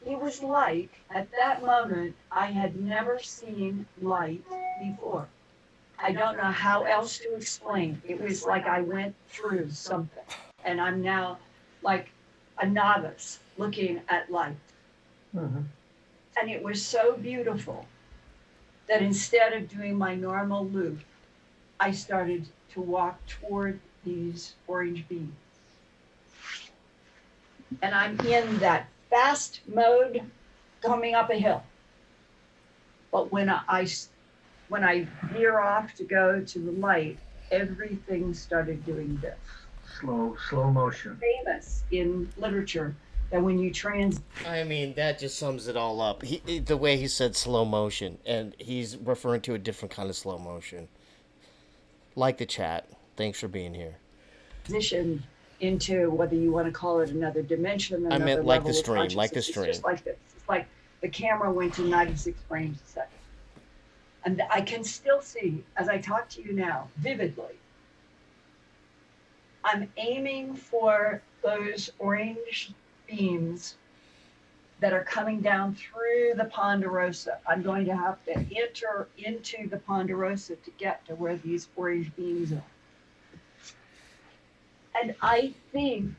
it was like, at that moment, I had never seen light before. I don't know how else to explain. It was like I went through something, and I'm now like a novice looking at light. And it was so beautiful that instead of doing my normal loop, I started to walk toward these orange beams. And I'm in that fast mode coming up a hill. But when I veer off to go to the light, everything started doing this. Slow motion. Famous in literature that when you I mean, that just sums it all up. The way he said slow motion, and he's referring to a different kind of slow motion. Like the chat. Thanks for being here. transition into whether you want to call it another dimension, another I meant like level the of stream, like the consciousness. stream. It's just like this. It's like the camera went to 96 frames a second. And I can still see, as I talk to you now, vividly, I'm aiming for those orange beams that are coming down through the ponderosa. I'm going to have to enter into the ponderosa to get to where these orange beams are. And I think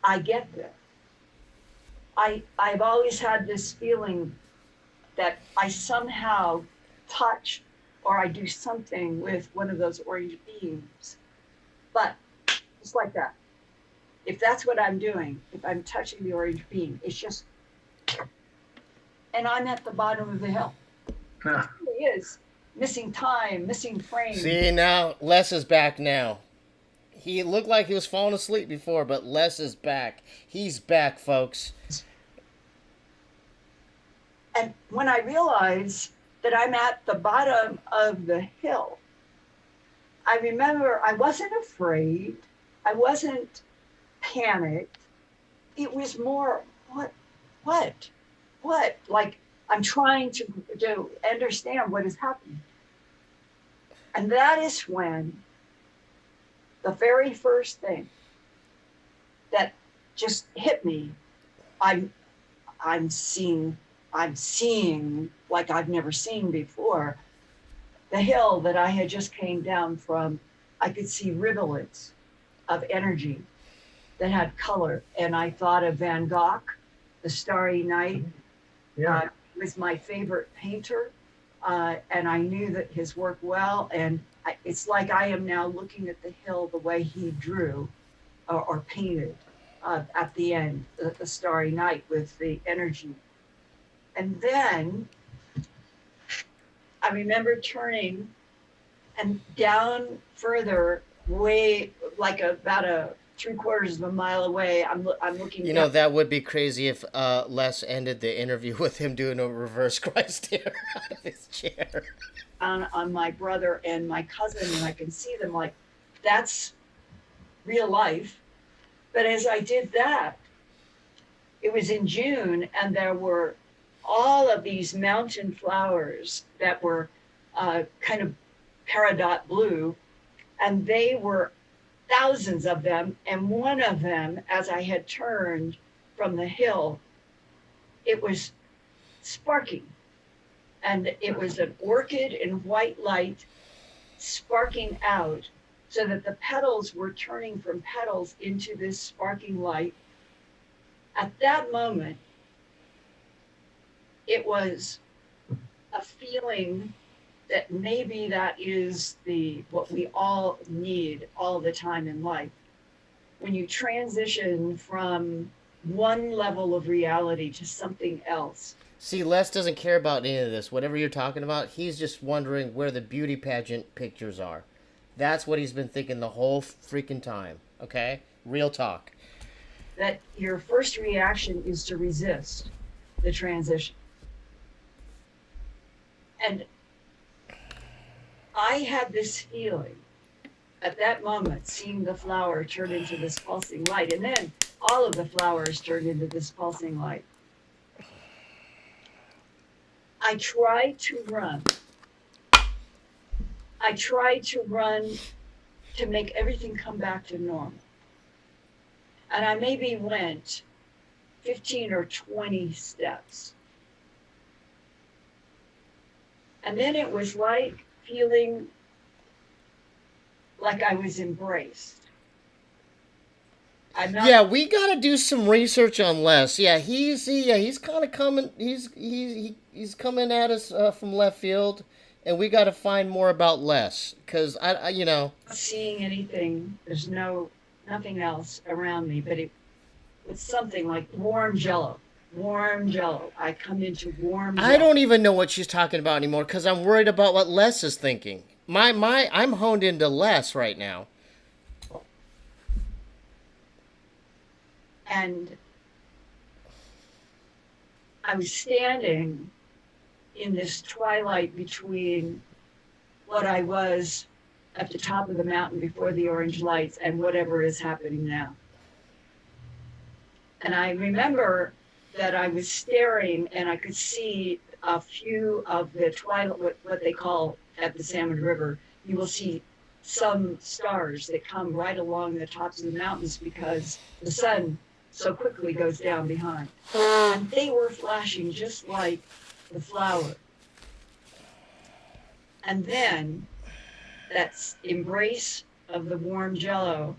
I get there. I've always had this feeling that I somehow touch or I do something with one of those orange beams. But just like that. If that's what I'm doing, if I'm touching the orange beam, it's just, and I'm at the bottom of the hill. It really is. Missing time, missing frame. See, now, Les is back now. He looked like he was falling asleep before, but Les is back. He's back, folks. And when I realize that I'm at the bottom of the hill, I remember I wasn't afraid. I wasn't panicked. It was more, what? Like, I'm trying to understand what is happening. And that is when the very first thing that just hit me. I'm I'm seeing like I've never seen before. The hill that I had just came down from, I could see rivulets of energy that had color. And I thought of Van Gogh, The Starry Night. Yeah. Was my favorite painter. And I knew that his work well. And it's like I am now looking at the hill the way he drew or painted at the end, the Starry Night with the energy. And then I remember turning and down further, way like about a 3/4 of a mile away. I'm looking. You know, that would be crazy if Les ended the interview with him doing a reverse Christ stare out of his chair. On my brother and my cousin, and I can see them like that's real life. But as I did that, it was in June, and there were all of these mountain flowers that were kind of peridot blue, and they were thousands of them. And one of them, as I had turned from the hill, it was sparking. And it was an orchid in white light sparking out, so that the petals were turning from petals into this sparking light. At that moment, it was a feeling that maybe that is what we all need all the time in life. When you transition from one level of reality to something else. See, Les doesn't care about any of this. Whatever you're talking about, he's just wondering where the beauty pageant pictures are. That's what he's been thinking the whole freaking time. Okay? Real talk. That your first reaction is to resist the transition. And I had this feeling at that moment, seeing the flower turn into this pulsing light, and then all of the flowers turned into this pulsing light. I tried to run. I tried to run to make everything come back to normal. And I maybe went 15 or 20 steps. And then it was like feeling like I was embraced. Yeah, we gotta do some research on Les. Yeah, he's kind of coming. He's coming at us from left field, and we got to find more about Les because I not seeing anything. There's nothing else around me, but it was something like warm jello. Warm jello. I come into warm jello. I don't even know what she's talking about anymore because I'm worried about what Les is thinking. I'm honed into Les right now. And I was standing in this twilight between what I was at the top of the mountain before the orange lights and whatever is happening now. And I remember that I was staring and I could see a few of the twilight, what they call at the Salmon River, you will see some stars that come right along the tops of the mountains because the sun so quickly goes down behind. And they were flashing just like the flower. And then that embrace of the warm jello,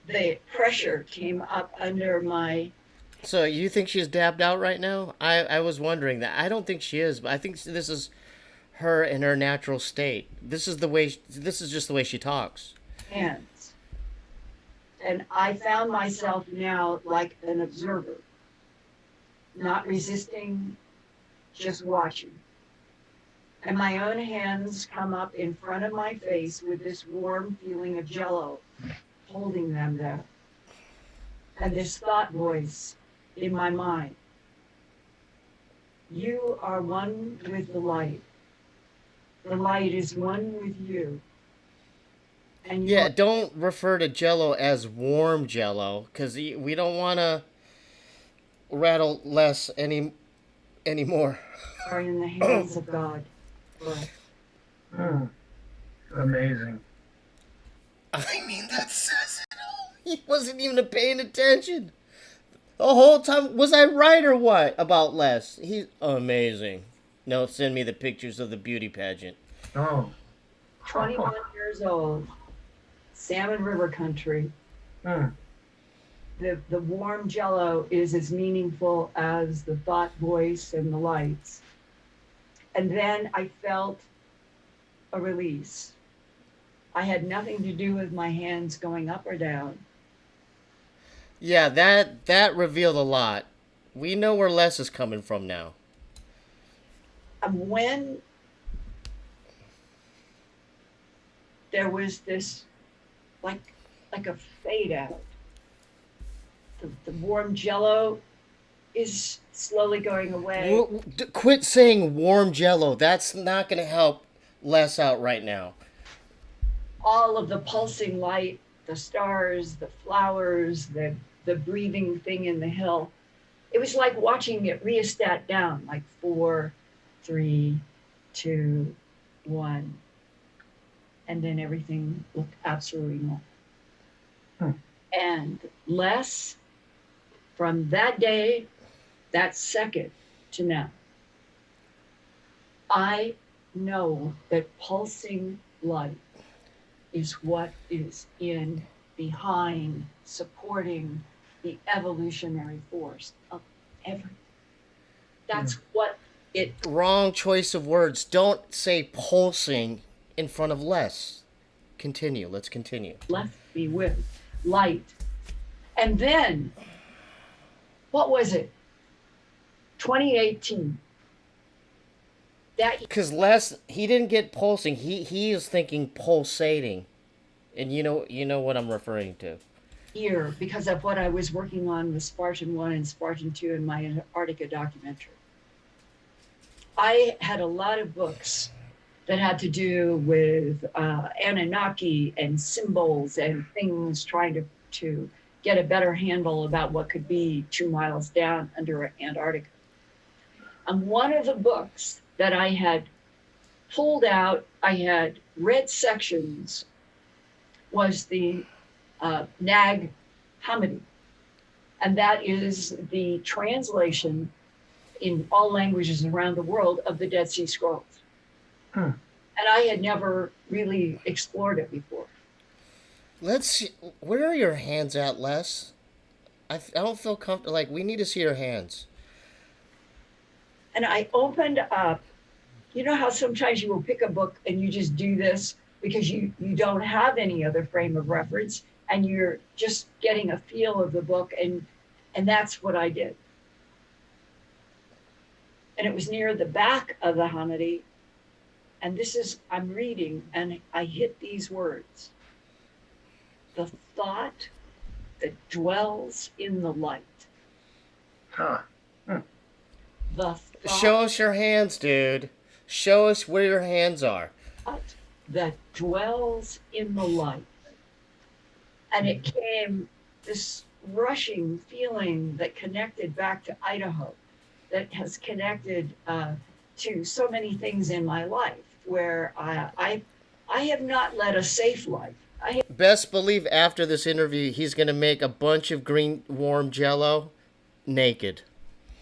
the pressure came up under my... So you think she's dabbed out right now? I was wondering that. I don't think she is, but I think this is her in her natural state. This is just the way she talks. Hands. And I found myself now like an observer, not resisting, just watching. And my own hands come up in front of my face with this warm feeling of jello, holding them there. And this thought voice in my mind. You are one with the light. The light is one with you. And yeah, don't refer to jello as warm jello because we don't want to rattle Les anymore. Are in the hands of God. Amazing. I mean, that says it all. He wasn't even paying attention. The whole time, was I right or what about Les? He's amazing. No, send me the pictures of the beauty pageant. Oh. 21 years old, Salmon River country. Hmm. The warm jello is as meaningful as the thought voice and the lights. And then I felt a release. I had nothing to do with my hands going up or down. Yeah, that revealed a lot. We know where Les is coming from now. And when there was this, like a fade out, the warm jello is slowly going away. Quit saying warm jello. That's not going to help Les out right now. All of the pulsing light, the stars, the flowers, the breathing thing in the hill. It was like watching it rheostat down, like 4, 3, 2, 1. And then everything looked absolutely normal. And Les, from that day, that second to now, I know that pulsing light is what is behind supporting the evolutionary force of everything. That's what it. Wrong choice of words. Don't say pulsing in front of Les. Continue. Let's continue. Left me with light. And then, what was it? 2018. Because Les, he didn't get pulsing. He is thinking pulsating, and you know what I'm referring to. Year, because of what I was working on with Spartan 1 and Spartan 2 in my Antarctica documentary. I had a lot of books that had to do with Anunnaki and symbols and things, trying to get a better handle about what could be 2 miles down under Antarctica. And one of the books that I had pulled out, I had read sections, was the Nag Hammadi. And that is the translation in all languages around the world of the Dead Sea Scrolls. And I had never really explored it before. Let's see. Where are your hands at, Les? I don't feel comfortable. Like, we need to see your hands. And I opened up, you know how sometimes you will pick a book and you just do this because you don't have any other frame of reference and you're just getting a feel of the book, and that's what I did. And it was near the back of the Hammadi, and I'm reading, and I hit these words. The thought that dwells in the light. The thought Show us your hands, dude. Show us where your hands are. that dwells in the light. And it came this rushing feeling that connected back to Idaho, that has connected to so many things in my life where I have not led a safe life. Best believe after this interview, he's going to make a bunch of green warm jello naked.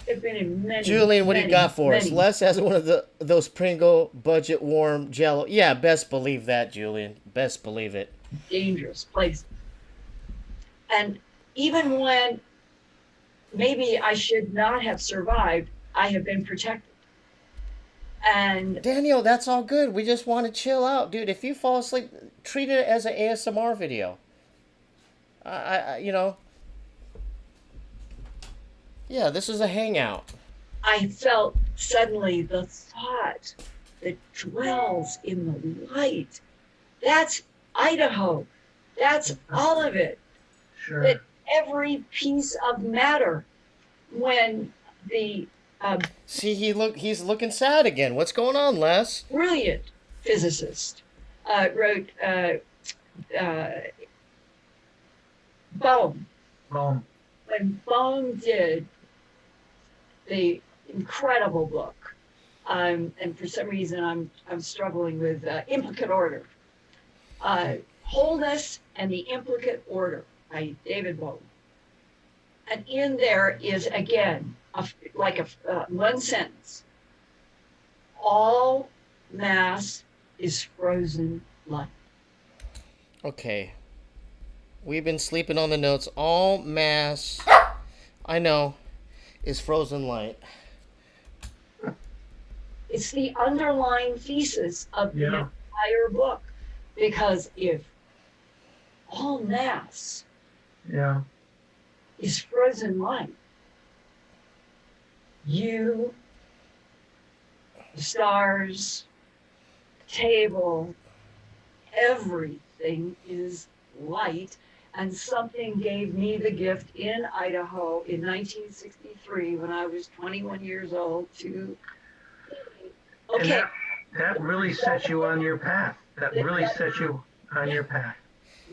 I've been in many. Julian, what do you got for us? many. Les has one of those Pringle budget warm jello. Yeah, best believe that, Julian. Best believe it. Dangerous place. And even when maybe I should not have survived, I have been protected. And Daniel, that's all good. We just want to chill out, dude. If you fall asleep, treat it as an ASMR video. Yeah, this is a hangout. I felt suddenly the thought that dwells in the light. That's Idaho. That's all of it. Sure. That every piece of matter, when the See, he's looking sad again. What's going on, Les? brilliant physicist wrote Bohm. Boom. When Bohm did the incredible book, and for some reason I'm struggling with implicate order. Wholeness and the Implicate Order by David Bowie. And in there is, again, one sentence. All mass is frozen light. Okay. We've been sleeping on the notes. All mass, I know, is frozen light. It's the underlying thesis of the entire book. Because if all mass is frozen light, you, the stars, the table, everything is light. And something gave me the gift in Idaho in 1963 when I was 21 years old to, okay. That really sets you on your path. That really sets you on your path.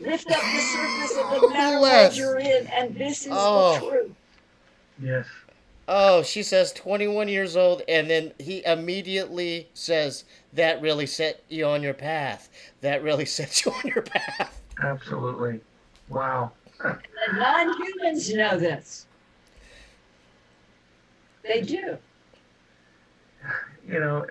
Lift up the surface of the matter what you're in, and this is the truth. Yes. Oh, she says 21 years old, and then he immediately says, that really set you on your path. That really sets you on your path. Absolutely. Wow. And non-humans know this. They do. You know,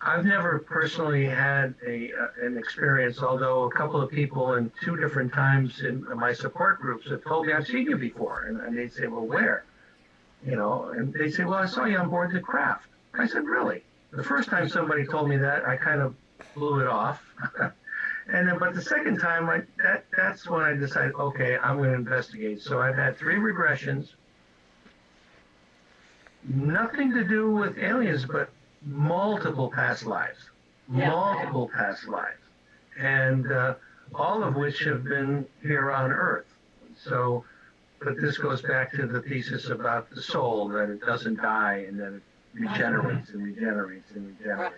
I've never personally had an experience, although a couple of people in two different times in my support groups have told me I've seen you before. And they'd say, well, where? You know, and they'd say, well, I saw you on board the craft. I said, really? The first time somebody told me that, I kind of blew it off. And then, but the second time, that's when I decided, okay, I'm going to investigate. So I've had 3 regressions, nothing to do with aliens, but multiple past lives, multiple past lives, and all of which have been here on Earth. So, but this goes back to the thesis about the soul, that it doesn't die and that it regenerates and regenerates and regenerates.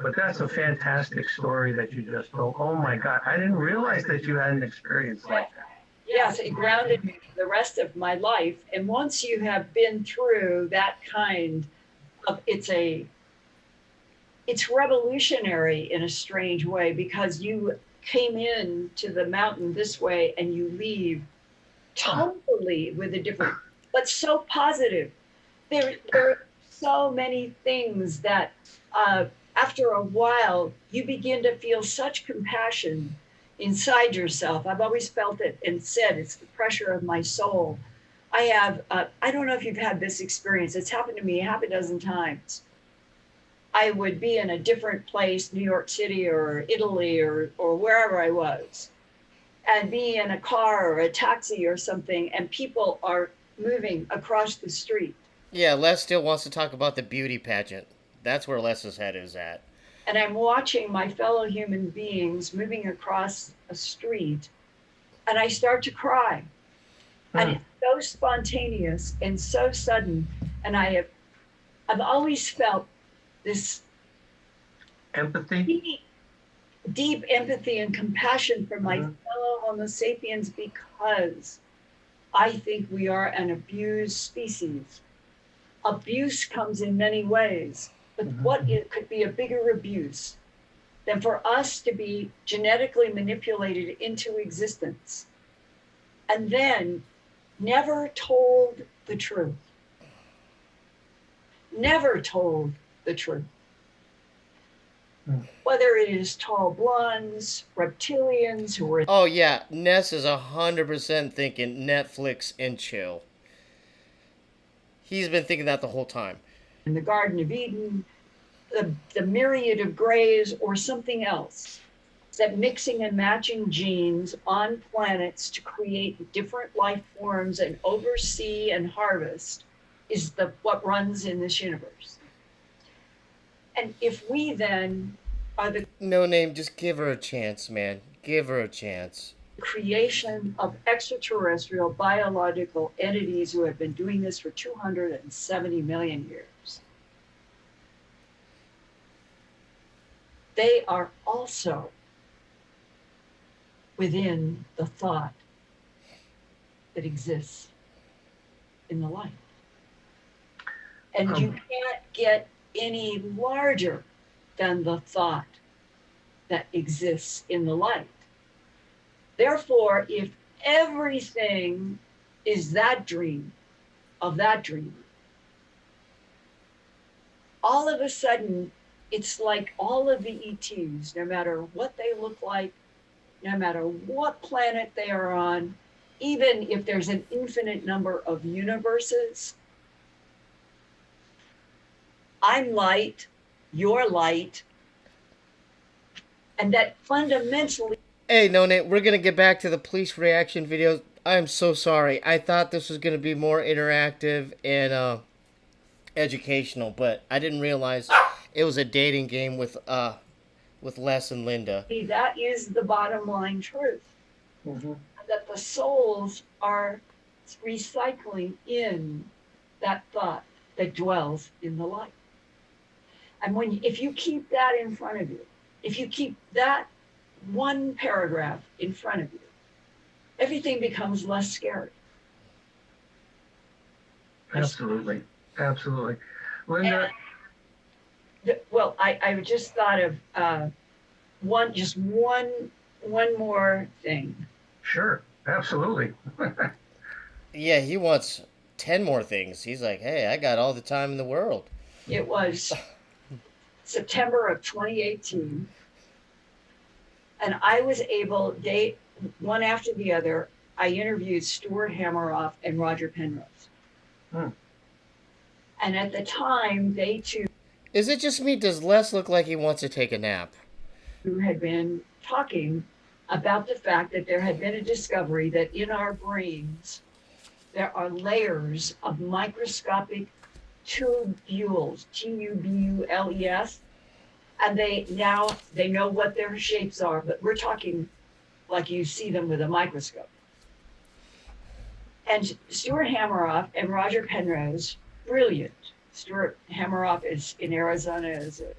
But that's a fantastic story that you just told. Oh my God, I didn't realize that you had an experience like that. Yes, it grounded me for the rest of my life. And once you have been through that kind of, it's revolutionary in a strange way, because you came in to the mountain this way and you leave totally with a different, but so positive. There are so many things that after a while, you begin to feel such compassion inside yourself. I've always felt it and said it's the pressure of my soul. I have, I don't know if you've had this experience. It's happened to me half a dozen times. I would be in a different place, New York City or Italy or wherever I was, and be in a car or a taxi or something, and people are moving across the street. Yeah, Les still wants to talk about the beauty pageant. That's where Les's head is at. And I'm watching my fellow human beings moving across a street, and I start to cry. And it's so spontaneous and so sudden. And I've always felt this empathy, deep empathy and compassion for my fellow Homo sapiens, because I think we are an abused species. Abuse comes in many ways, but could be a bigger abuse than for us to be genetically manipulated into existence and then never told the truth. Never told the truth. Whether it is tall blondes, reptilians who are... Oh yeah, Ness is 100% thinking Netflix and chill. He's been thinking that the whole time. In the Garden of Eden, the myriad of grays, or something else. That mixing and matching genes on planets to create different life forms and oversee and harvest is what runs in this universe. And if we then are the... No Name, just give her a chance, man. Give her a chance. Creation of extraterrestrial biological entities who have been doing this for 270 million years. They are also within the thought that exists in the light. And you can't get any larger than the thought that exists in the light. Therefore, if everything is that dream, of that dream, all of a sudden, it's like all of the ETs, no matter what they look like, no matter what planet they are on, even if there's an infinite number of universes, I'm light, you're light, and that fundamentally. Hey, No Nate, we're gonna get back to the police reaction videos. I'm so sorry. I thought this was gonna be more interactive and educational, but I didn't realize it was a dating game with Les and Linda. That is the bottom line truth. Mm-hmm. That the souls are recycling in that thought that dwells in the light. And if you keep that in front of you, if you keep that one paragraph in front of you, everything becomes less scary. Absolutely. Absolutely. Linda? Well, I just thought of one more thing. Sure. Absolutely. Yeah, he wants 10 more things. He's like, hey, I got all the time in the world. It was September of 2018. And I was able, one after the other, I interviewed Stuart Hameroff and Roger Penrose. Hmm. And at the time, they two Is it just me? Does Les look like he wants to take a nap? had been talking about the fact that there had been a discovery that in our brains, there are layers of microscopic tubules, tubules, and they know what their shapes are, but we're talking like you see them with a microscope. And Stuart Hameroff and Roger Penrose, brilliant. Stuart Hameroff is in Arizona, is a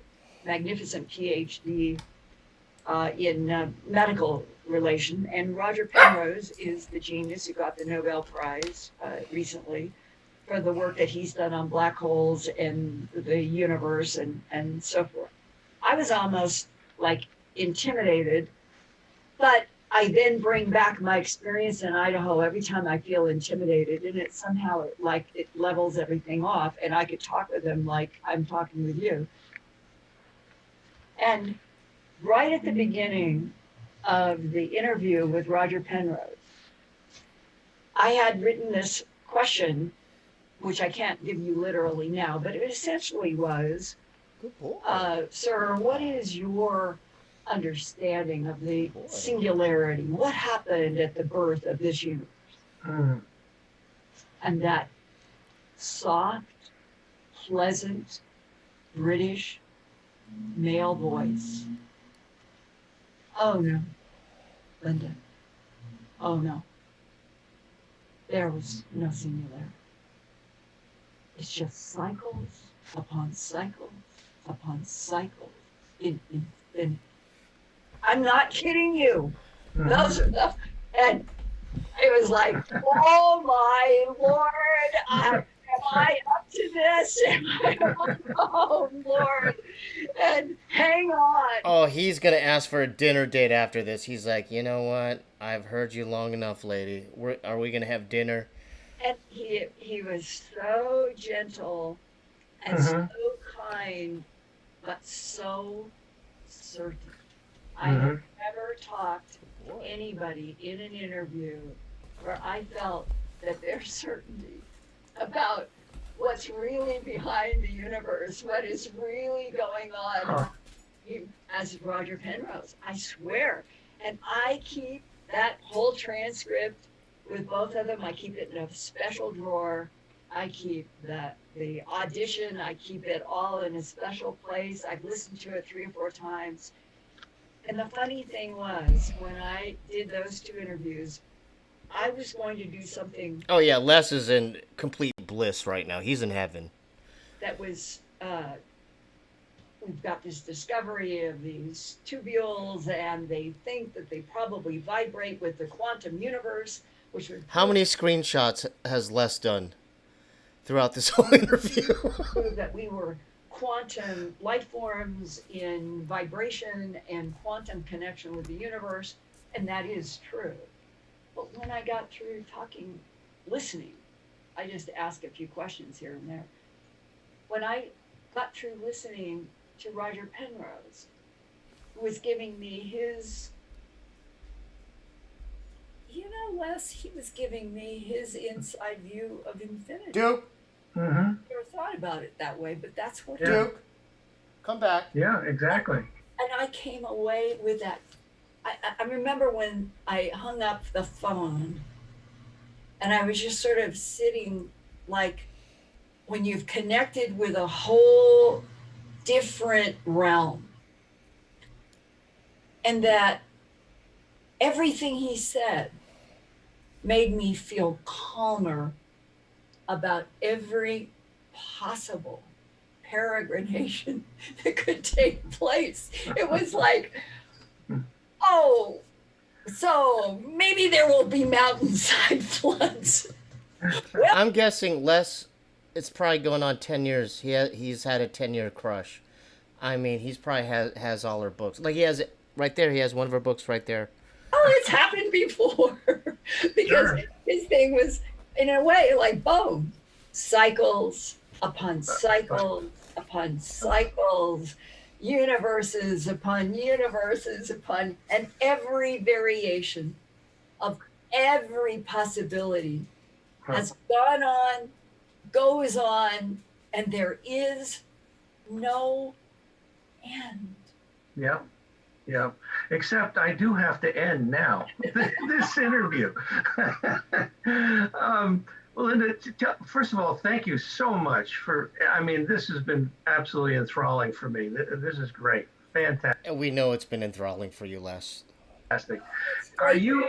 magnificent PhD in medical relation, and Roger Penrose is the genius who got the Nobel Prize recently for the work that he's done on black holes and the universe and so forth. I was almost like intimidated, but I then bring back my experience in Idaho every time I feel intimidated, and it somehow it levels everything off, and I could talk with them like I'm talking with you. And right at the beginning of the interview with Roger Penrose, I had written this question, which I can't give you literally now, but it essentially was, Good boy. sir, what is your understanding of the singularity? What happened at the birth of this universe? Mm. And that soft, pleasant, British male voice. Oh no, Linda. Oh no. There was no singularity. It's just cycles upon cycles upon cycles in infinity. I'm not kidding you. Those are the, and it was like, oh my Lord, am I up to this? Oh Lord, and hang on. Oh, he's going to ask for a dinner date after this. He's like, you know what? I've heard you long enough, lady. Are we going to have dinner? And he was so gentle and so kind, but so certain. I have never talked to anybody in an interview where I felt that their certainty about what's really behind the universe, what is really going on, as Roger Penrose, I swear. And I keep that whole transcript with both of them. I keep it in a special drawer. I keep the audition, I keep it all in a special place. I've listened to it 3 or 4 times. And the funny thing was, when I did those 2 interviews, I was going to do something. Oh, yeah, Les is in complete bliss right now. He's in heaven. That was, we've got this discovery of these tubules, and they think that they probably vibrate with the quantum universe, which would. How many screenshots has Les done throughout this whole interview? Prove that we were quantum life forms in vibration and quantum connection with the universe. And that is true. But when I got through listening, I just ask a few questions here and there. When I got through listening to Roger Penrose, who was giving me his, Les, he was giving me his inside view of infinity. Duke, Mm-hmm. Never thought about it that way, but that's what Duke, come back. Yeah, exactly. And I came away with that. I remember when I hung up the phone and I was just sort of sitting like when you've connected with a whole different realm. And that everything he said made me feel calmer about every possible peregrination that could take place. It was like, oh, so maybe there will be mountainside floods. I'm guessing Les, it's probably going on 10 years. He's had a 10-year crush. I mean, he's probably has all her books. Like, he has it right there. He has one of her books right there. Oh, it's happened before. Because Sure. his thing was, in a way, like boom, cycles upon cycles upon cycles, universes upon universes upon, and every variation of every possibility has gone on, goes on, and there is no end. Yeah. Yeah. Except I do have to end now this interview. Linda, first of all, thank you so much this has been absolutely enthralling for me. This is great. Fantastic. And we know it's been enthralling for you, Les. Are you,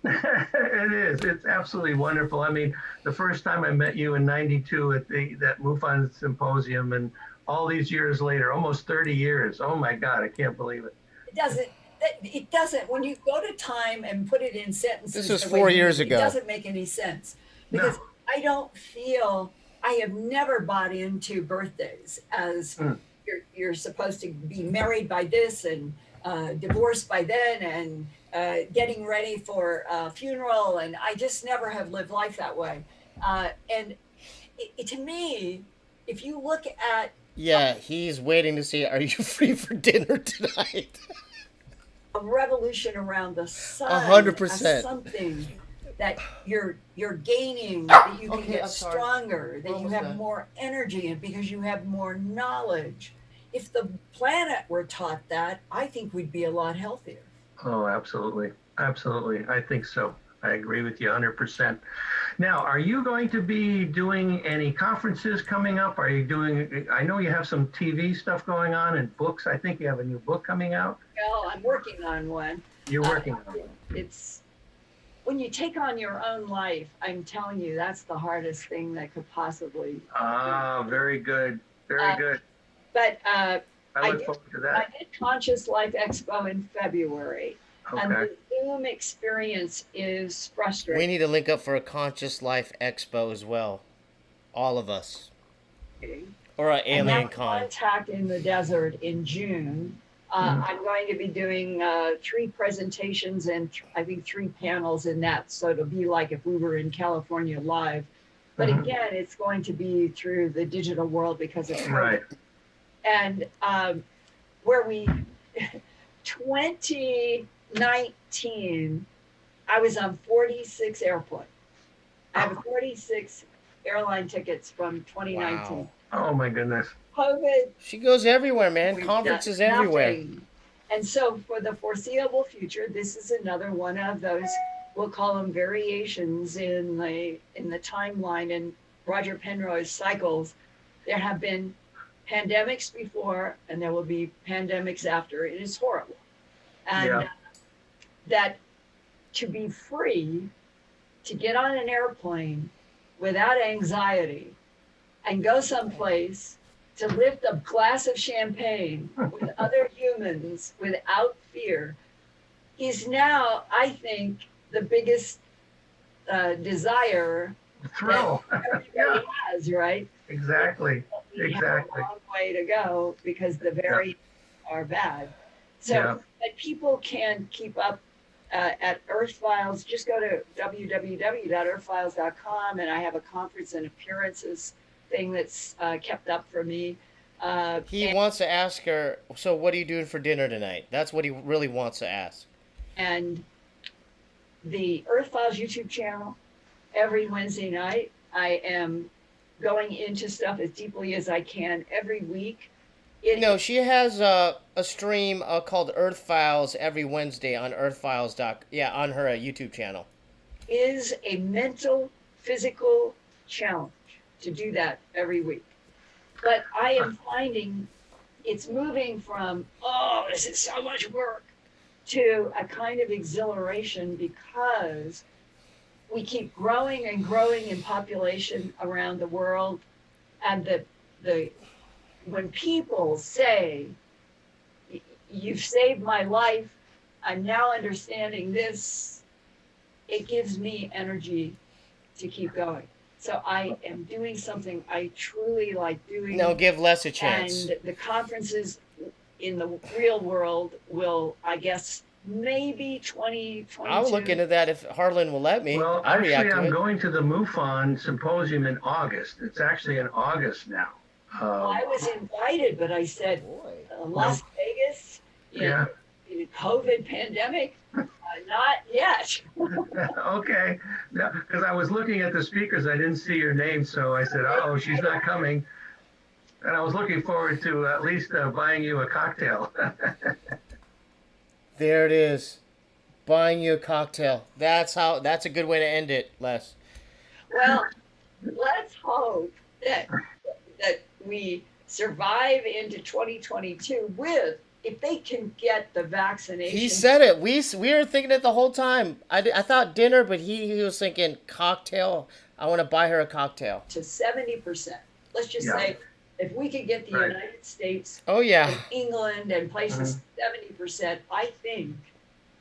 it is. It's absolutely wonderful. I mean, the first time I met you in '92 at that MUFON symposium, and all these years later, almost 30 years. Oh my God, I can't believe it. It doesn't, when you go to time and put it in sentences. This was the way 4 you years do, ago. It doesn't make any sense. Because No. I have never bought into birthdays as you're supposed to be married by this and divorced by then and getting ready for a funeral. And I just never have lived life that way. And to me, if you look at Yeah, he's waiting to see, are you free for dinner tonight? a revolution around the sun, 100%. something that you're gaining, that you can Okay, get I'm sorry. stronger, that you Almost have done. more energy, and because you have more knowledge. If the planet were taught that, I think we'd be a lot healthier. Oh, absolutely. Absolutely. I think so. I agree with you 100%. Now, are you going to be doing any conferences coming up? I know you have some TV stuff going on and books. I think you have a new book coming out. Well, I'm working on one. You're working on it. It's when you take on your own life, I'm telling you, that's the hardest thing that could possibly. Ah, very good. Very good. But I look did- forward to I that. did Conscious Life Expo in February, and Okay. the Zoom experience is frustrating. We need to link up for a Conscious Life Expo as well. All of us. Or an And alien that's con. Contact in the Desert in June. I'm going to be doing 3 presentations and I think 3 panels in that. So it'll be like if we were in California live. But Mhm. again, it's going to be through the digital world because of COVID. Right. And where we 2019, I was on 46 airplanes. I have 46 airline tickets from 2019. Wow. Oh my goodness. COVID, She goes everywhere, man. we've Conferences done everywhere. nothing. And so for the foreseeable future, this is another one of those, we'll call them variations in the timeline and Roger Penrose cycles. There have been pandemics before and there will be pandemics after. It is horrible. And Yeah. that to be free to get on an airplane without anxiety and go someplace to lift a glass of champagne with other humans without fear is now, I think, the biggest desire Thrill. that everybody has, right? Exactly. We have Exactly. a long way to go because the variants are bad. So Yeah. that people can keep up at Earth Files, just go to www.earthfiles.com, and I have a conference and appearances thing that's kept up for me. He wants to ask her, so what are you doing for dinner tonight? That's what he really wants to ask. And the Earth Files YouTube channel, every Wednesday night, I am going into stuff as deeply as I can every week. No, she has a stream called Earth Files every Wednesday on earthfiles. Yeah, on her YouTube channel. Is a mental, physical challenge to do that every week. But I am finding it's moving from, oh, this is so much work, to a kind of exhilaration because we keep growing and growing in population around the world. And when people say, you've saved my life, I'm now understanding this, it gives me energy to keep going. So I am doing something I truly like doing. No, give Les a chance. And the conferences in the real world will, I guess, maybe 2022. I'll look into that if Harlan will let me. Well, I'll react actually, to I'm it. going to the MUFON symposium in August. It's actually in August now. I was invited, but I said, Boy. Las Vegas, Yeah. in COVID pandemic, not yet. Okay, because I was looking at the speakers, I didn't see your name, so I said, "Oh, she's not coming." And I was looking forward to at least buying you a cocktail. There it is. Buying you a cocktail. That's a good way to end it, Les. Well, let's hope that we survive into 2022 with, if they can get the vaccination. He said it. We were thinking it the whole time. I thought dinner, but he was thinking cocktail. I want to buy her a cocktail. To 70%. Let's just Yeah. say, if we could get the Right. United States Oh yeah. and England and places 70%, I think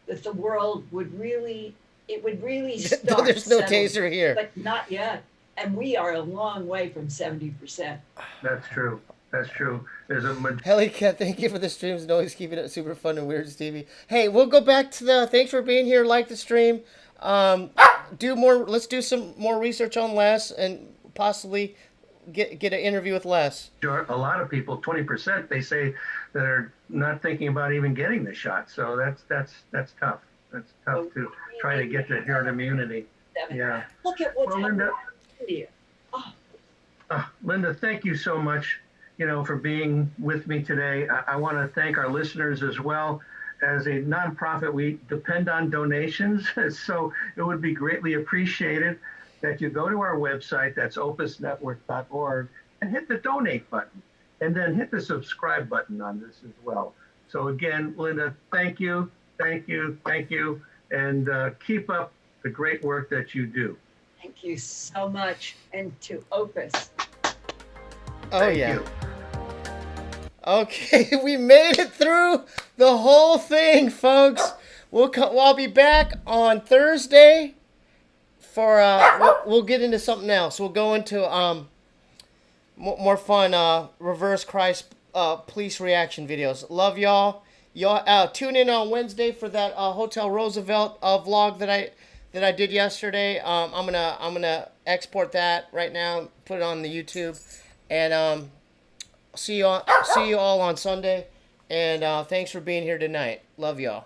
that the world would really start. There's no settling. taser here. But not yet. And we are a long way from 70%. That's true. That's true. There's a Hellycat, thank you for the streams and always keeping it super fun and weird, Stevie. Hey, we'll go back to the thanks for being here. Like the stream. Let's do some more research on Les and possibly get an interview with Les. a lot of people, 20%, they say that are not thinking about even getting the shot. So that's tough. That's tough to try to get the herd immunity. Yeah. Look at what's Well, happening Linda, in India. Linda, thank you so much, for being with me today. I want to thank our listeners as well. As a nonprofit, we depend on donations, so it would be greatly appreciated that you go to our website, that's opusnetwork.org, and hit the donate button, and then hit the subscribe button on this as well. So again, Linda, thank you, and keep up the great work that you do. Thank you so much. And to Opus. Oh Thank yeah. you. Okay, we made it through the whole thing, folks. I'll be back on Thursday for we'll get into something else. We'll go into more fun reverse Christ police reaction videos. Love y'all. Y'all tune in on Wednesday for that Hotel Roosevelt vlog that I did yesterday. I'm gonna export that right now, put it on the YouTube, and see you all on Sunday. And thanks for being here tonight. Love y'all.